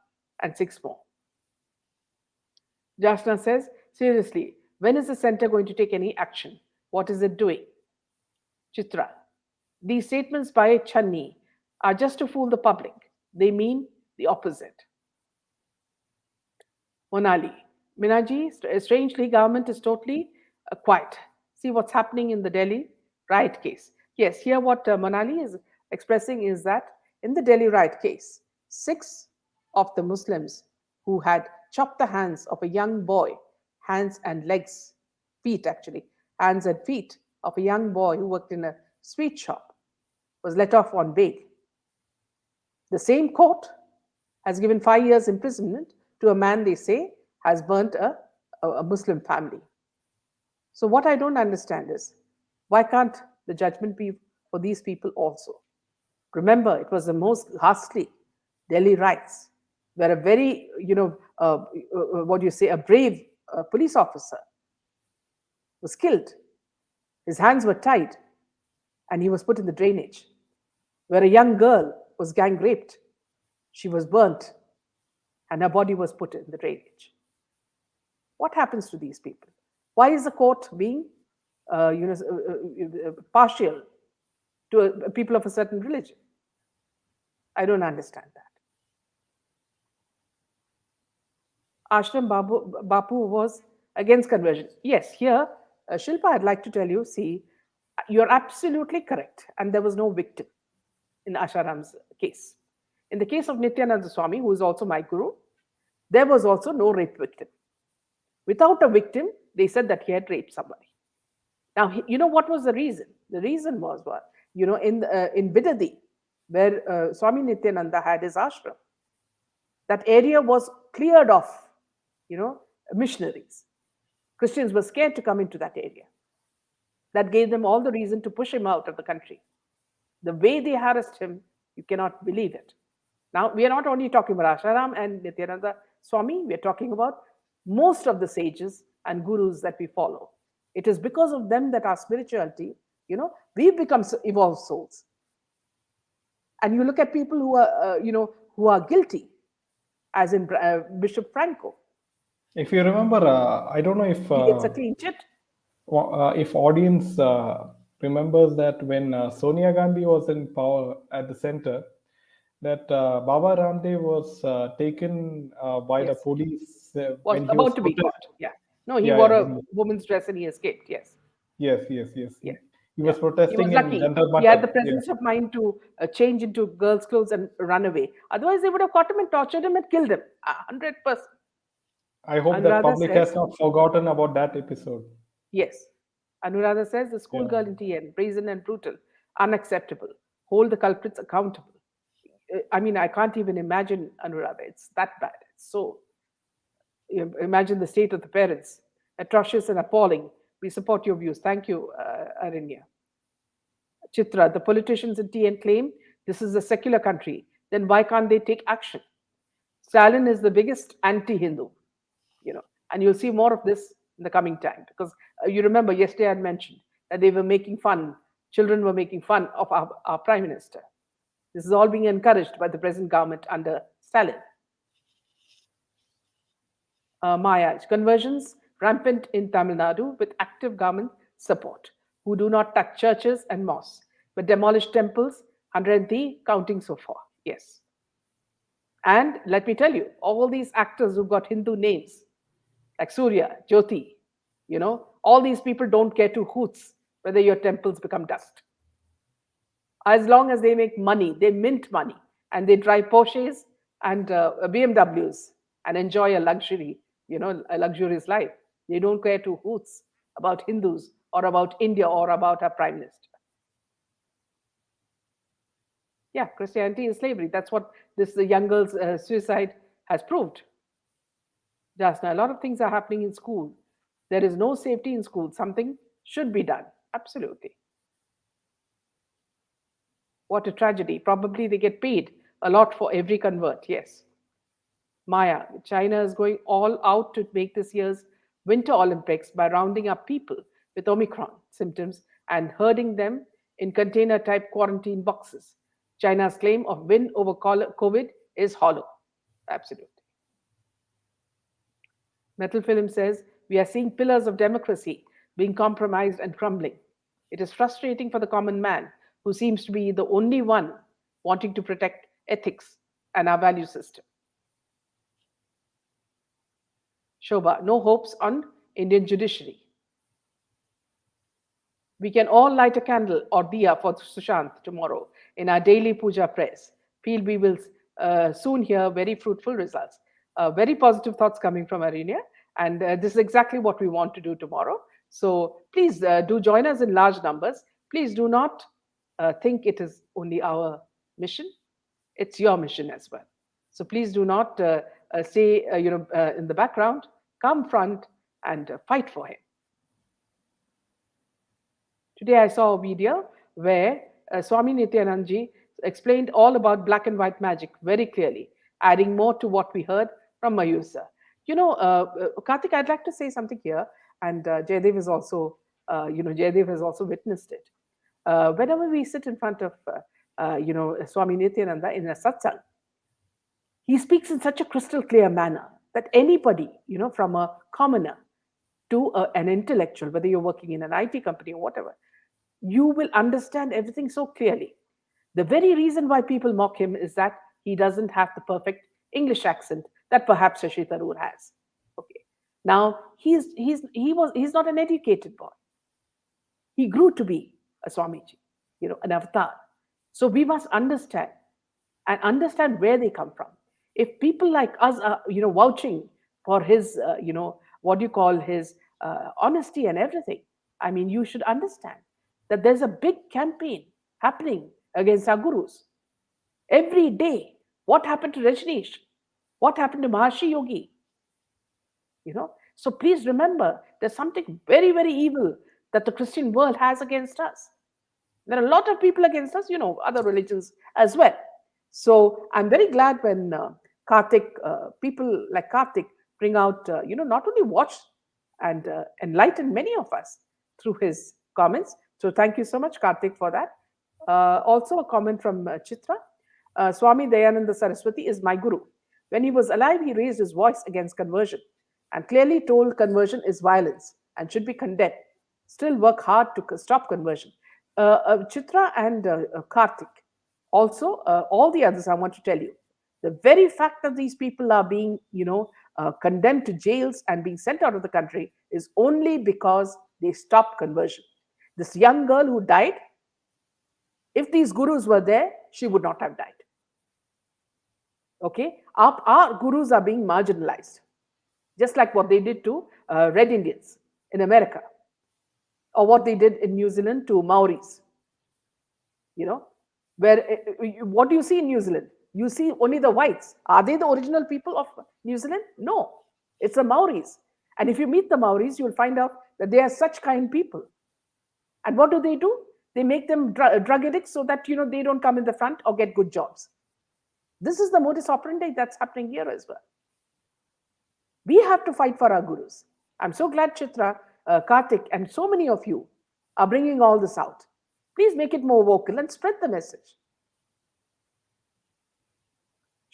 and 6 more. Jasna says, seriously, when is the center going to take any action? What is it doing? Chitra, these statements by Channi are just to fool the public. They mean the opposite. Monali. Minaji, strangely, government is totally quiet. See what's happening in the Delhi riot case. Yes, here what Monali is expressing is that in the Delhi riot case, 6 of the Muslims who had chopped the hands of a young boy, hands and legs, feet actually, hands and feet of a young boy who worked in a sweet shop, was let off on bail. The same court has given 5 years imprisonment to a man they say has burnt a Muslim family. So, what I don't understand is why can't the judgment be for these people also? Remember, it was the most ghastly Delhi riots where a very, what do you say, a brave police officer was killed. His hands were tied and he was put in the drainage. Where a young girl was gang raped, she was burnt and her body was put in the drainage. What happens to these people? Why is the court being partial to people of a certain religion? I don't understand that. Ashram Bapu was against conversion. Yes, here, Shilpa, I'd like to tell you, see, you're absolutely correct. And there was no victim in Asharam's case. In the case of Nityananda Swami, who is also my guru, there was also no rape victim. Without a victim, they said that he had raped somebody. Now, you know what was the reason? The reason was what? In Bidadi, where Swami Nityananda had his ashram, that area was cleared of, missionaries. Christians were scared to come into that area. That gave them all the reason to push him out of the country. The way they harassed him, you cannot believe it. Now, we are not only talking about Asharam and Nityananda Swami, we are talking about most of the sages and gurus that we follow. It is because of them that our spirituality, we've become evolved souls. And you look at people who are guilty, as in Bishop Franco. If you remember, I don't know if he gets a clean chit. If audience remembers that when Sonia Gandhi was in power at the center, that Baba Ramdev was taken by the police Was when he about was to be caught. protesting. Yeah. No, he Yeah, wore yeah, a woman's dress and he escaped. Yes. Yes. Yeah. He was He protesting was in lucky. Jantar He had the Mantar. presence of mind to change into girls' clothes and run away. Otherwise, they would have caught him and tortured him and killed him. 100%. I hope that Anuradha public says, has not forgotten about that episode. yes. Anuradha says the schoolgirl in TN, brazen and brutal, unacceptable. Hold the culprits accountable. I mean, I can't even imagine, Anuradha. It's that bad. It's so. Imagine the state of the parents. Atrocious and appalling. We support your views. Thank you, Arinya. Chitra, the politicians in TN claim this is a secular country. Then why can't they take action? Stalin is the biggest anti-Hindu, and you'll see more of this in the coming time. Because you remember yesterday I had mentioned that they were making fun, children were making fun of our prime minister. This is all being encouraged by the present government under Stalin. Maya, conversions rampant in Tamil Nadu with active government support, who do not touch churches and mosques, but demolish temples, 103 counting so far. Yes. And let me tell you, all these actors who've got Hindu names, like Surya, Jyoti, all these people don't care two hoots whether your temples become dust. As long as they make money, they mint money, and they drive Porsches and BMWs and enjoy a luxurious life. They don't care two hoots about Hindus or about India or about our prime minister. Yeah, Christianity is slavery. That's what the young girl's suicide has proved. Jasna, a lot of things are happening in school. There is no safety in school. Something should be done. Absolutely. What a tragedy. Probably they get paid a lot for every convert. Yes. Maya, China is going all out to make this year's Winter Olympics by rounding up people with Omicron symptoms and herding them in container-type quarantine boxes. China's claim of win over COVID is hollow. Absolutely. Metal Film says, we are seeing pillars of democracy being compromised and crumbling. It is frustrating for the common man who seems to be the only one wanting to protect ethics and our value system. Shobha, no hopes on Indian judiciary. We can all light a candle or diya for Sushant tomorrow in our daily puja prayers. Feel we will soon hear very fruitful results. Very positive thoughts coming from Arenia, and this is exactly what we want to do tomorrow. So please do join us in large numbers. Please do not think it is only our mission; it's your mission as well. So please do not stay, in the background. Come front and fight for him. Today I saw a video where Swami Nityanandji explained all about black and white magic very clearly, adding more to what we heard from Mayur sir. Karthik, I'd like to say something here, and Jaydev has also, Jaydev has also witnessed it. Whenever we sit in front of, Swami Nityananda in a satsang, he speaks in such a crystal clear manner that anybody, from a commoner to an intellectual, whether you're working in an IT company or whatever, you will understand everything so clearly. The very reason why people mock him is that he doesn't have the perfect English accent that perhaps Shashi Tharoor has. Okay. Now he's not an educated boy. He grew to be a Swamiji, an avatar. So we must understand and understand where they come from. If people like us are, vouching for his, what do you call his honesty and everything, I mean, you should understand that there's a big campaign happening against our gurus. Every day, what happened to Rajneesh? What happened to Maharshi Yogi? So please remember, there's something very, very evil that the Christian world has against us. There are a lot of people against us, other religions as well. So I'm very glad when Karthik, people like Karthik bring out, not only watch and enlighten many of us through his comments. So thank you so much, Karthik, for that. Also a comment from Chitra. Swami Dayananda Saraswati is my guru. When he was alive, he raised his voice against conversion and clearly told conversion is violence and should be condemned. Still work hard to stop conversion. Chitra and Karthik, also all the others, I want to tell you, the very fact that these people are being, condemned to jails and being sent out of the country is only because they stopped conversion. This young girl who died, if these gurus were there, she would not have died. Okay, our gurus are being marginalized, just like what they did to Red Indians in America, or what they did in New Zealand to Maoris. Where what do you see in New Zealand? You see only the whites. Are they the original people of New Zealand? No, it's the Maoris. And if you meet the Maoris, you'll find out that they are such kind people. And what do? They make them drug addicts so that they don't come in the front or get good jobs. This is the modus operandi that's happening here as well. We have to fight for our gurus. I'm so glad Chitra, Karthik, and so many of you are bringing all this out. Please make it more vocal and spread the message.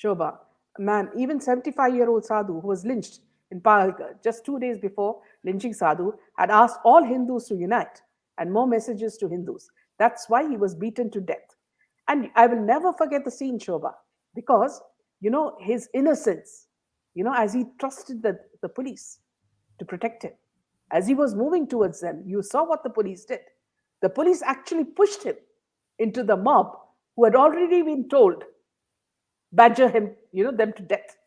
Shobha, ma'am, even 75-year-old Sadhu who was lynched in Pahalgarh just 2 days before lynching Sadhu had asked all Hindus to unite and more messages to Hindus. That's why he was beaten to death. And I will never forget the scene, Shobha, because, his innocence, as he trusted the police to protect him. As he was moving towards them, you saw what the police did. The police actually pushed him into the mob who had already been told, badger him, them to death.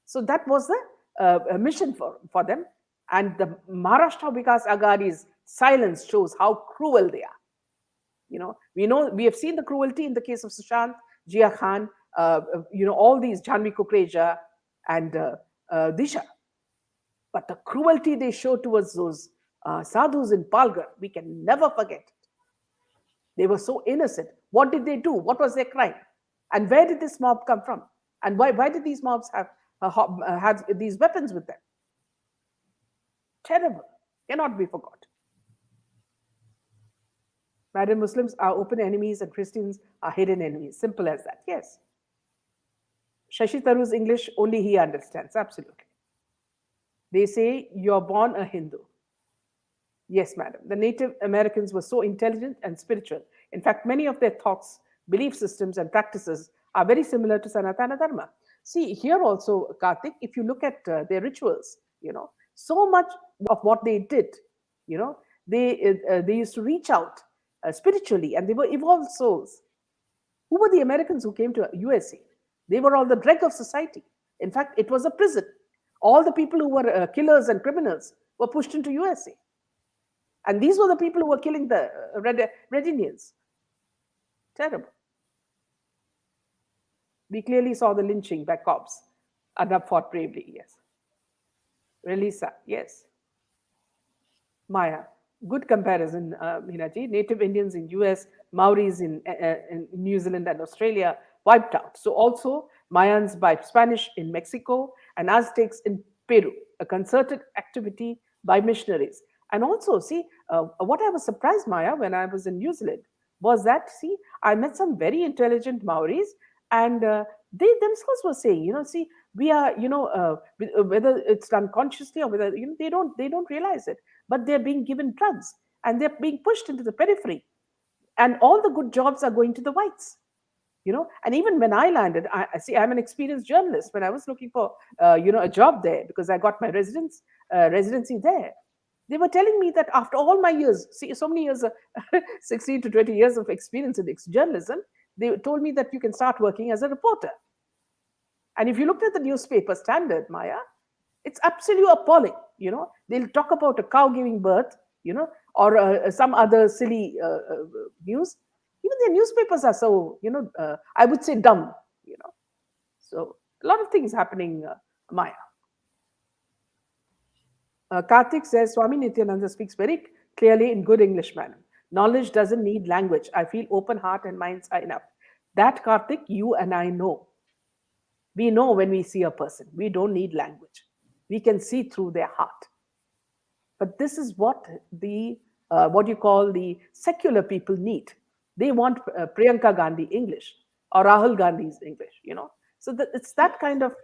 So that was the mission for them. And the Maharashtra Vikas Aghadi's silence shows how cruel they are. We have seen the cruelty in the case of Sushant, Jia Khan, all these Janvi Kukreja and Disha. But the cruelty they show towards those sadhus in Palghar, we can never forget it. They were so innocent. What did they do? What was their crime? And where did this mob come from? And why did these mobs have these weapons with them? Terrible. Cannot be forgotten. Madam, Muslims are open enemies and Christians are hidden enemies. Simple as that. Yes. Shashi Tharoor's English, only he understands. Absolutely. They say, you're born a Hindu. Yes, madam. The Native Americans were so intelligent and spiritual. In fact, many of their thoughts belief systems and practices are very similar to Sanatana Dharma. See, here also, Karthik, if you look at their rituals, so much of what they did, they used to reach out spiritually, and they were evolved souls. Who were the Americans who came to USA? They were all the dreg of society. In fact, it was a prison. All the people who were killers and criminals were pushed into USA. And these were the people who were killing the Red Indians. Terrible. We clearly saw the lynching by cops. Adab fought bravely, yes. Really sad, yes. Maya, good comparison, Hinaji. Native Indians in US, Maoris in New Zealand and Australia wiped out. So also Mayans by Spanish in Mexico and Aztecs in Peru, a concerted activity by missionaries. And also, see, what I was surprised, Maya, when I was in New Zealand, was that, see, I met some very intelligent Maoris, and they themselves were saying, see, we are, whether it's done consciously or whether, they don't realize it, but they're being given drugs and they're being pushed into the periphery. And all the good jobs are going to the whites. And even when I landed, I see I'm an experienced journalist. When I was looking for, a job there, because I got my residency there, they were telling me that after all my years, see, so many years, 16 to 20 years of experience in journalism, they told me that you can start working as a reporter. And if you looked at the newspaper Standard, Maya, it's absolutely appalling. They'll talk about a cow giving birth, or some other silly news. Even their newspapers are so, I would say dumb, So a lot of things happening, Maya. Karthik says, Swami Nityananda speaks very clearly in good English, madam. Knowledge doesn't need language. I feel open heart and minds are enough. That, Karthik, you and I know. We know when we see a person. We don't need language. We can see through their heart. But this is what what you call the secular people need. They want Priyanka Gandhi English or Rahul Gandhi's English, So it's that kind of,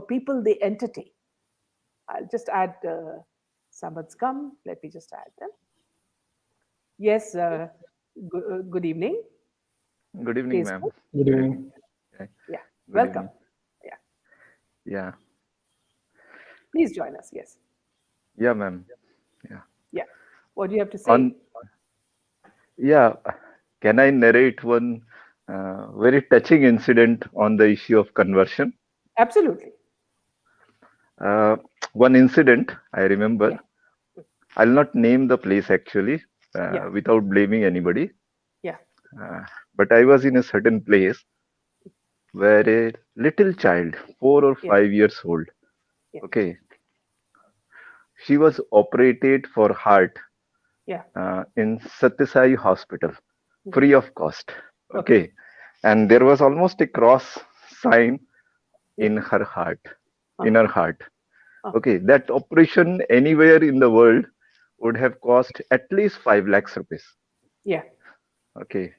people they entertain. I'll just add Samad's come. Let me just add them. Yes, good evening. Good evening, ma'am. Good evening. Okay. Yeah, Good welcome. evening. Yeah, Yeah. please join us. Yes. Yeah, ma'am. Yeah. Yeah. What do you have to say? Yeah. Can I narrate one very touching incident on the issue of conversion? Absolutely. One incident I remember. Yeah. I'll not name the place actually, Yeah. without blaming anybody. Yeah. But I was in a certain place where a little child, 4 or 5 years old, Yeah. okay, she was operated for heart Yeah. in Satyasai Hospital, free of cost. Okay. And there was almost a cross sign in her heart, in her heart. Okay. That operation anywhere in the world would have cost at least 5 lakhs rupees. Yeah. Okay.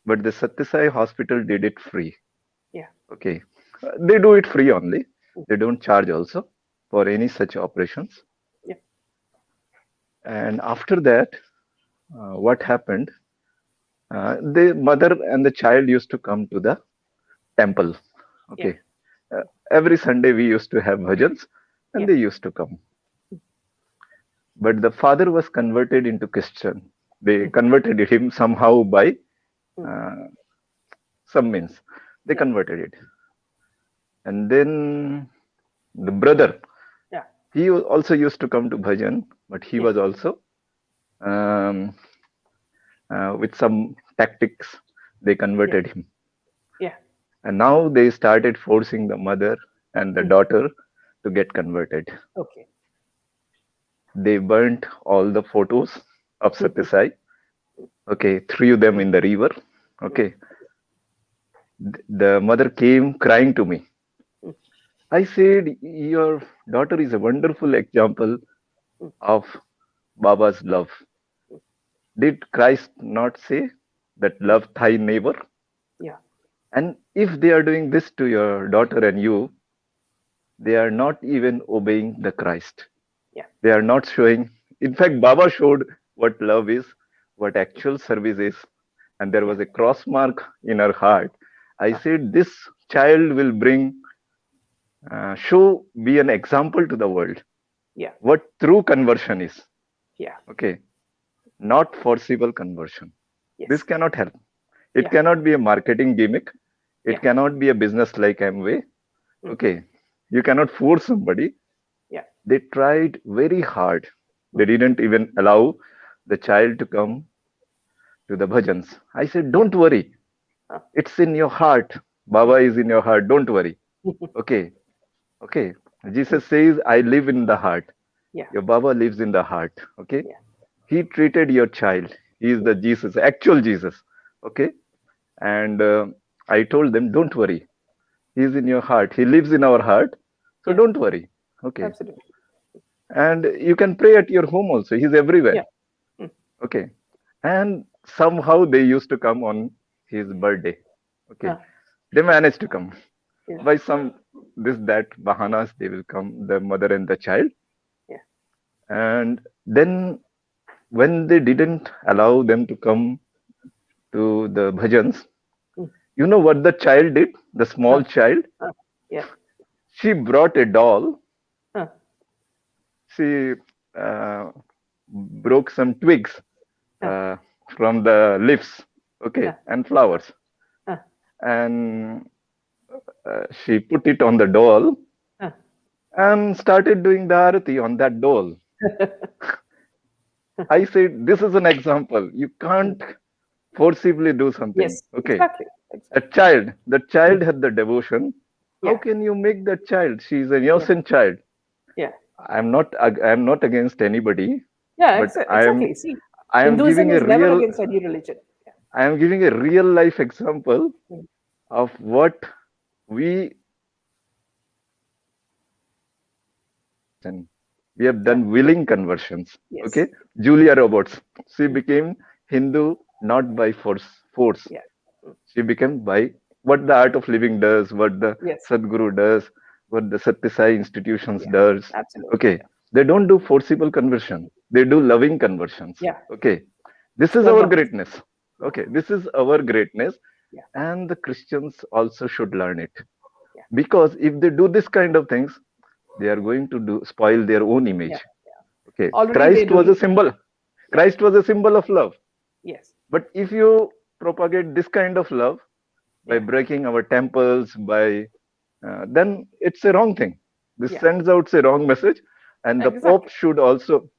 But the Satyasai Hospital did it free. Yeah. Okay. They do it free only. They don't charge also for any such operations. Yeah. And after that, what happened? The mother and the child used to come to the temple. Okay. Every Sunday we used to have bhajans and they used to come. But the father was converted into Christian. They converted him somehow by some means. They converted it. And then the brother, he also used to come to bhajan, but he was also with some tactics, they converted him. Yeah. And now they started forcing the mother and the daughter to get converted. Okay. They burnt all the photos of Satyasai. Okay, threw them in the river. Okay. The mother came crying to me. I said, your daughter is a wonderful example of Baba's love. Did Christ not say that love thy neighbor? Yeah. And if they are doing this to your daughter and you, they are not even obeying the Christ. Yeah. They are not showing. In fact, Baba showed what love is, what actual service is. and there was a cross mark in her heart. I said, this child will be an example to the world. Yeah. What true conversion is. Yeah. Okay. Not forcible conversion. Yes. This cannot help. It Yeah. cannot be a marketing gimmick. It Yeah. cannot be a business like Amway. Okay. You cannot force somebody. Yeah. They tried very hard. They didn't even allow the child to come to the bhajans. I said, don't worry. It's in your heart. Baba is in your heart. Don't worry. Okay. Okay. Jesus says, I live in the heart. Yeah. Your Baba lives in the heart. Okay. Yeah. He treated your child. He is the Jesus, actual Jesus. Okay. And I told them, don't worry. He is in your heart. He lives in our heart. So Yeah. don't worry. Okay. Absolutely. And you can pray at your home also. He's everywhere. Yeah. Okay. And somehow they used to come on his birthday. Okay. They managed to come. Yeah. By some that bahanas, they will come, the mother and the child. Yeah. And then when they didn't allow them to come to the bhajans, you know what the child did? The small child? Yeah. She brought a doll. She broke some twigs from the leaves, okay, and flowers. And she put it on the doll and started doing the arati on that doll. I said, this is an example. You can't forcibly do something. Yes, okay. Exactly. The child had the devotion. How can you make that child? She is an innocent child. Yeah. I'm not against anybody. Yeah, but exactly. See, I am Hinduism giving is a never real. against any religion. Yeah. I am giving a real life example of what we have done willing conversions. Yes. Okay, Julia Roberts. She became Hindu not by force. Yeah. She became by what the Art of Living does, what the Sadhguru does, what the Satyasai institutions does. Absolutely. Okay, they don't do forcible conversion. They do loving conversions. Yeah. Okay, this is our greatness. Okay, this is our greatness, and the Christians also should learn it. Yeah. Because if they do this kind of things, they are going to spoil their own image. Okay, Already Christ was a symbol. Christ was a symbol of love. Yes. But if you propagate this kind of love by breaking our temples, then it's a wrong thing. This sends out a wrong message, and the Pope should also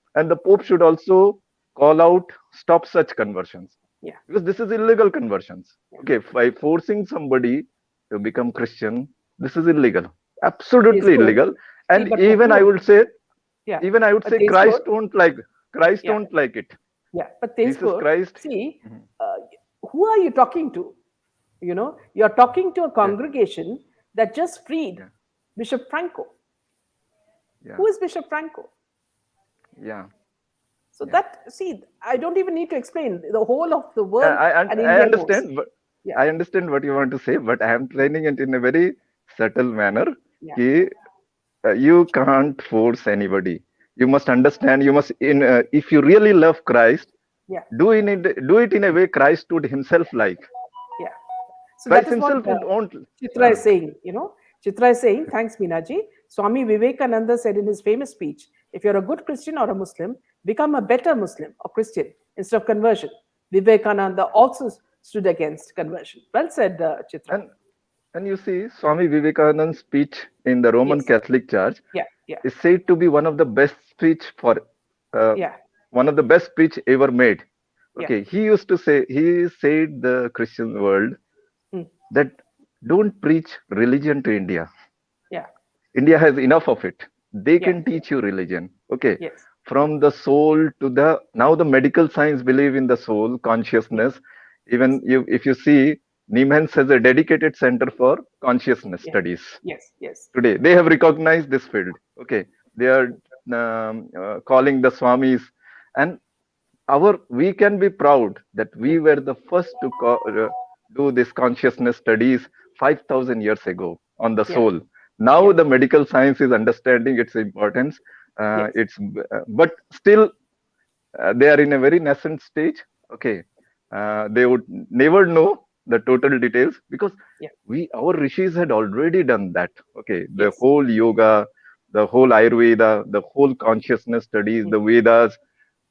call out, stop such conversions. Yeah. Because this is illegal conversions. Okay, by forcing somebody to become Christian, this is illegal, absolutely illegal. And even I would say, Christ won't like it. Yeah, but Jesus Christ. See, who are you talking to? You know, you're talking to a congregation that just freed Bishop Franco. Yeah. Who is Bishop Franco? Yeah. So I don't even need to explain. The whole of the world. I understand. But I understand what you want to say, but I am explaining it in a very subtle manner. Yeah. You can't force anybody. You must understand. You must, if you really love Christ, do it in a way Christ would himself like. Yeah. So Christ that is himself what won't. Chitra is saying. You know, Chitra is saying, thanks, Meenaji. Swami Vivekananda said in his famous speech, if you're a good Christian or a Muslim, become a better Muslim or Christian instead of conversion. Vivekananda also stood against conversion. Well said, Chitra. And you see, Swami Vivekananda's speech in the Roman Catholic Church is said to be one of the best speech one of the best speech ever made. Okay, he said the Christian world that don't preach religion to India. Yeah. India has enough of it. They can teach you religion. Okay. Yes. From the soul to now the medical science believe in the soul, consciousness. Even if you see, Niemhans has a dedicated center for consciousness studies. Yes. Today, they have recognized this field. Okay. They are calling the Swamis. And we can be proud that we were the first to do this consciousness studies 5,000 years ago on the soul. Now the medical science is understanding its importance. But still they are in a very nascent stage. Okay. they would never know the total details, because Yeah. our rishis had already done that. Okay, the Yes. whole yoga, the whole Ayurveda, the whole consciousness studies, the Vedas,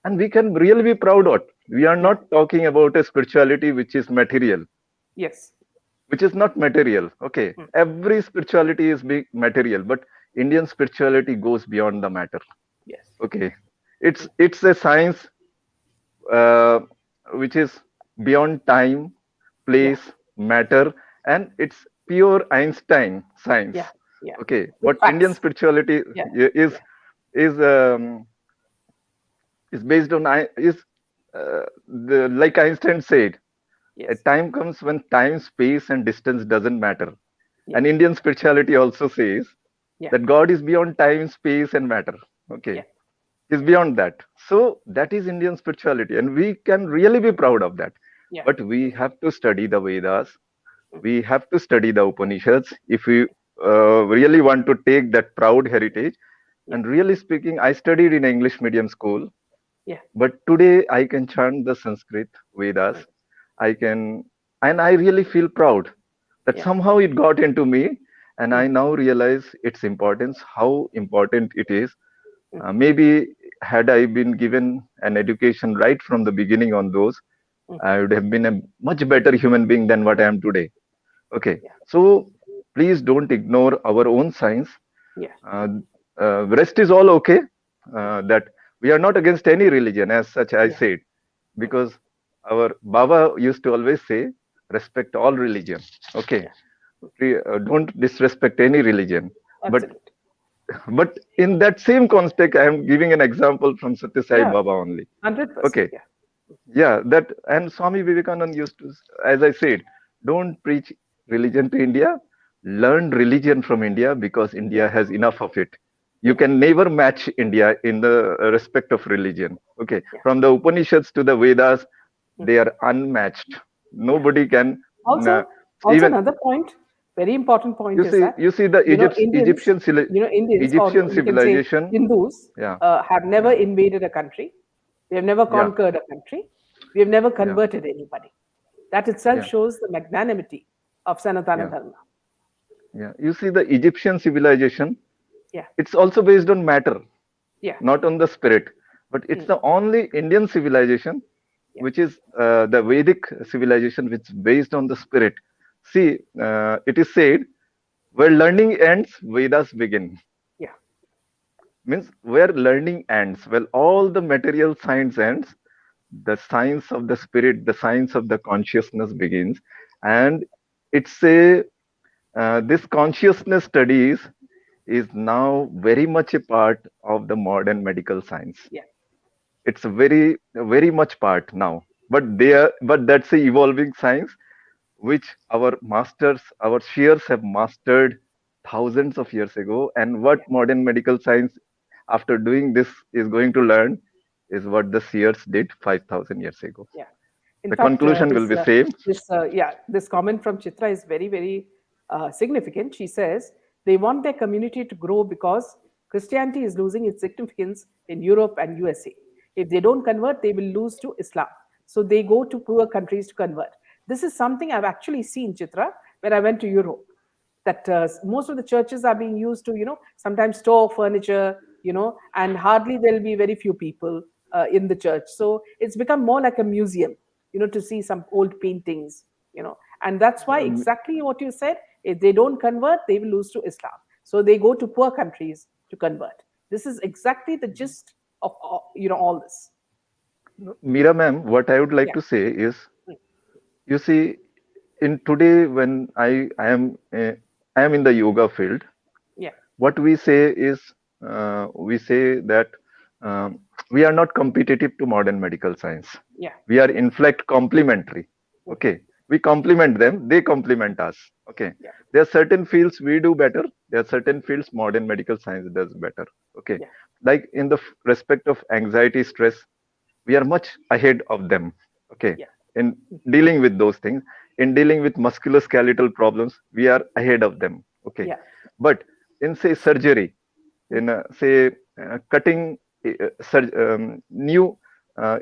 and we can really be proud of. We are not talking about a spirituality which is material, Yes. which is not material. Okay, every spirituality is big material, but Indian spirituality goes beyond the matter. Yes. Okay, it's a science uh, which is beyond time, place, matter, and it's pure Einstein science. Yeah. Yeah. Okay, With what Indian facts. spirituality Yeah. is Yeah. is um, is based on like Einstein said, a Yes. time comes when time, space, and distance doesn't matter. Yeah. And Indian spirituality also says Yeah. that God is beyond time, space, and matter. Okay, Yeah. is beyond that. So that is Indian spirituality, and we can really be proud of that. Yeah. But we have to study the Vedas. We have to study the Upanishads if we really want to take that proud heritage. Yeah. And really speaking, I studied in English medium school, Yeah. but today I can chant the Sanskrit Vedas. I can, and I really feel proud that Yeah. somehow it got into me, and I Mm. now realize its importance, how important it is. Maybe had I been given an education right from the beginning on those, I would have been a much better human being than what I am today. Okay, Yeah. so please don't ignore our own science. Yeah. Uh, rest is all okay. That we are not against any religion, as such. I Yeah. said, because our Baba used to always say, respect all religion. Okay, don't disrespect any religion. But Absolutely. but in that same context, I am giving an example from Satya Sai Yeah. Baba only. 100%. Okay, Yeah. yeah, that, and Swami Vivekananda used to, as I said, don't preach religion to India, learn religion from India, because India has enough of it. You Yeah. can never match India in the respect of religion. Okay, Yeah. from the Upanishads to the Vedas, they are unmatched. Nobody can uh, Also even, another point, very important point is that, you see the Indians, Indians, or Egyptian you can say civilization. Hindus, Yeah, have never invaded a country. We have never yeah, conquered a country. We have never yeah, converted anybody. That itself yeah, shows the magnanimity of Sanatana yeah, Dharma. yeah. You see the Egyptian civilization, Yeah. it's also based on matter, Yeah. not on the spirit. But it's the only Indian civilization Yeah. which is the Vedic civilization, which is based on the spirit. See, it is said, where learning ends, Vedas begin. Yeah. Means where learning ends, well, all the material science ends, the science of the spirit, the science of the consciousness begins. And it's a this consciousness studies is now very much a part of the modern medical science. Yeah. It's a very much part now, but that's a evolving science which our masters, our seers have mastered thousands of years ago. And what Yeah. modern medical science, after doing this, is going to learn is what the seers did 5,000 years ago. Yeah. In The fact, conclusion will be same. this comment from Chitra is very, very significant. She says they want their community to grow because Christianity is losing its significance in Europe and USA. If they don't convert, they will lose to Islam. So they go to poor countries to convert. This is something I've actually seen, Chitra, when I went to Europe. That most of the churches are being used to, sometimes store furniture, and hardly there'll be very few people in the church. So it's become more like a museum, to see some old paintings, and that's why exactly what you said. If they don't convert, they will lose to Islam. So they go to poor countries to convert. This is exactly the gist of all this. Meera ma'am, what I would like Yeah. to say is, you see, in today when I am in the yoga field, Yeah. what we say is, we say that um, we are not competitive to modern medical science. Yeah. We are in fact complementary. Okay, we complement them, they complement us. Okay, Yeah. there are certain fields we do better, there are certain fields modern medical science does better. Okay, Yeah. like in the respect of anxiety, stress, we are much ahead of them. Okay, Yeah. in dealing with those things, in dealing with musculoskeletal problems, we are ahead of them. Okay, Yeah. but in say surgery, in say cutting new uh,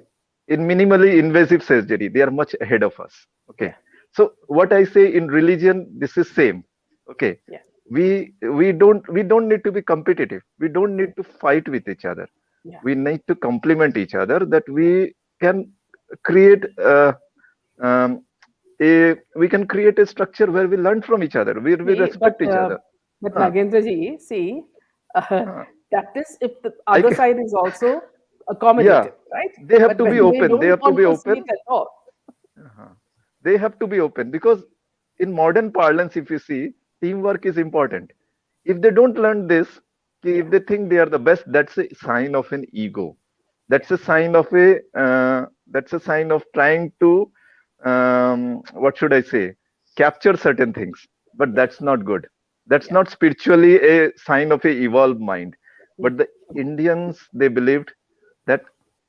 In minimally invasive surgery, they are much ahead of us. Okay. So what I say in religion, this is same. Okay. Yeah. We don't need to be competitive. We don't need to fight with each other. Yeah. We need to complement each other, that we can create we can create a structure where we learn from each other, where we respect each other. But Huh. Nagendra ji, see, Huh. that is if the other ca- side is also accommodative, right? They have But to when be open. don't They have to want be to see open. it at all. Uh-huh. They have to be open, because in modern parlance, if you see, teamwork is important. If they don't learn this, if they think they are the best, that's a sign of an ego. That's a sign of trying to what should I say, capture certain things. But that's not good. That's not spiritually a sign of a evolved mind. But the Indians, they believed that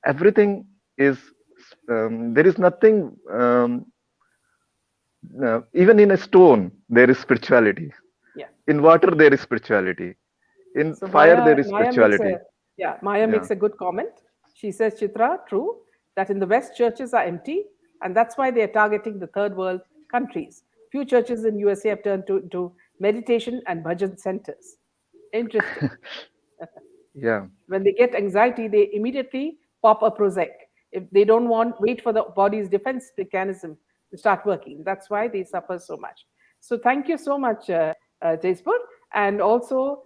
everything is there is nothing even in a stone there is spirituality. Yeah. In water there is spirituality. In So fire there is Maya makes spirituality. Maya makes a good comment. She says, Chitra, true, that in the West churches are empty, and that's why they are targeting the third world countries. Few churches in USA have turned to meditation and bhajan centers. Interesting. Yeah. When they get anxiety, they immediately pop a Prozac. If they don't wait for the body's defense mechanism to start working. That's why they suffer so much. So thank you so much, Tezpur, and also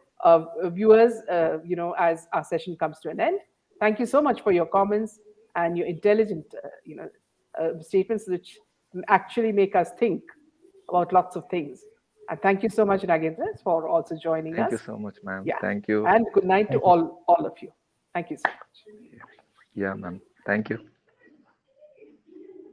viewers, as our session comes to an end. Thank you so much for your comments and your intelligent, statements which actually make us think about lots of things. And thank you so much, Nagendra, for also joining Thank us. you so much, ma'am. Yeah. Thank you. And good night to all of you. Thank you so much. Yeah, ma'am. Thank you.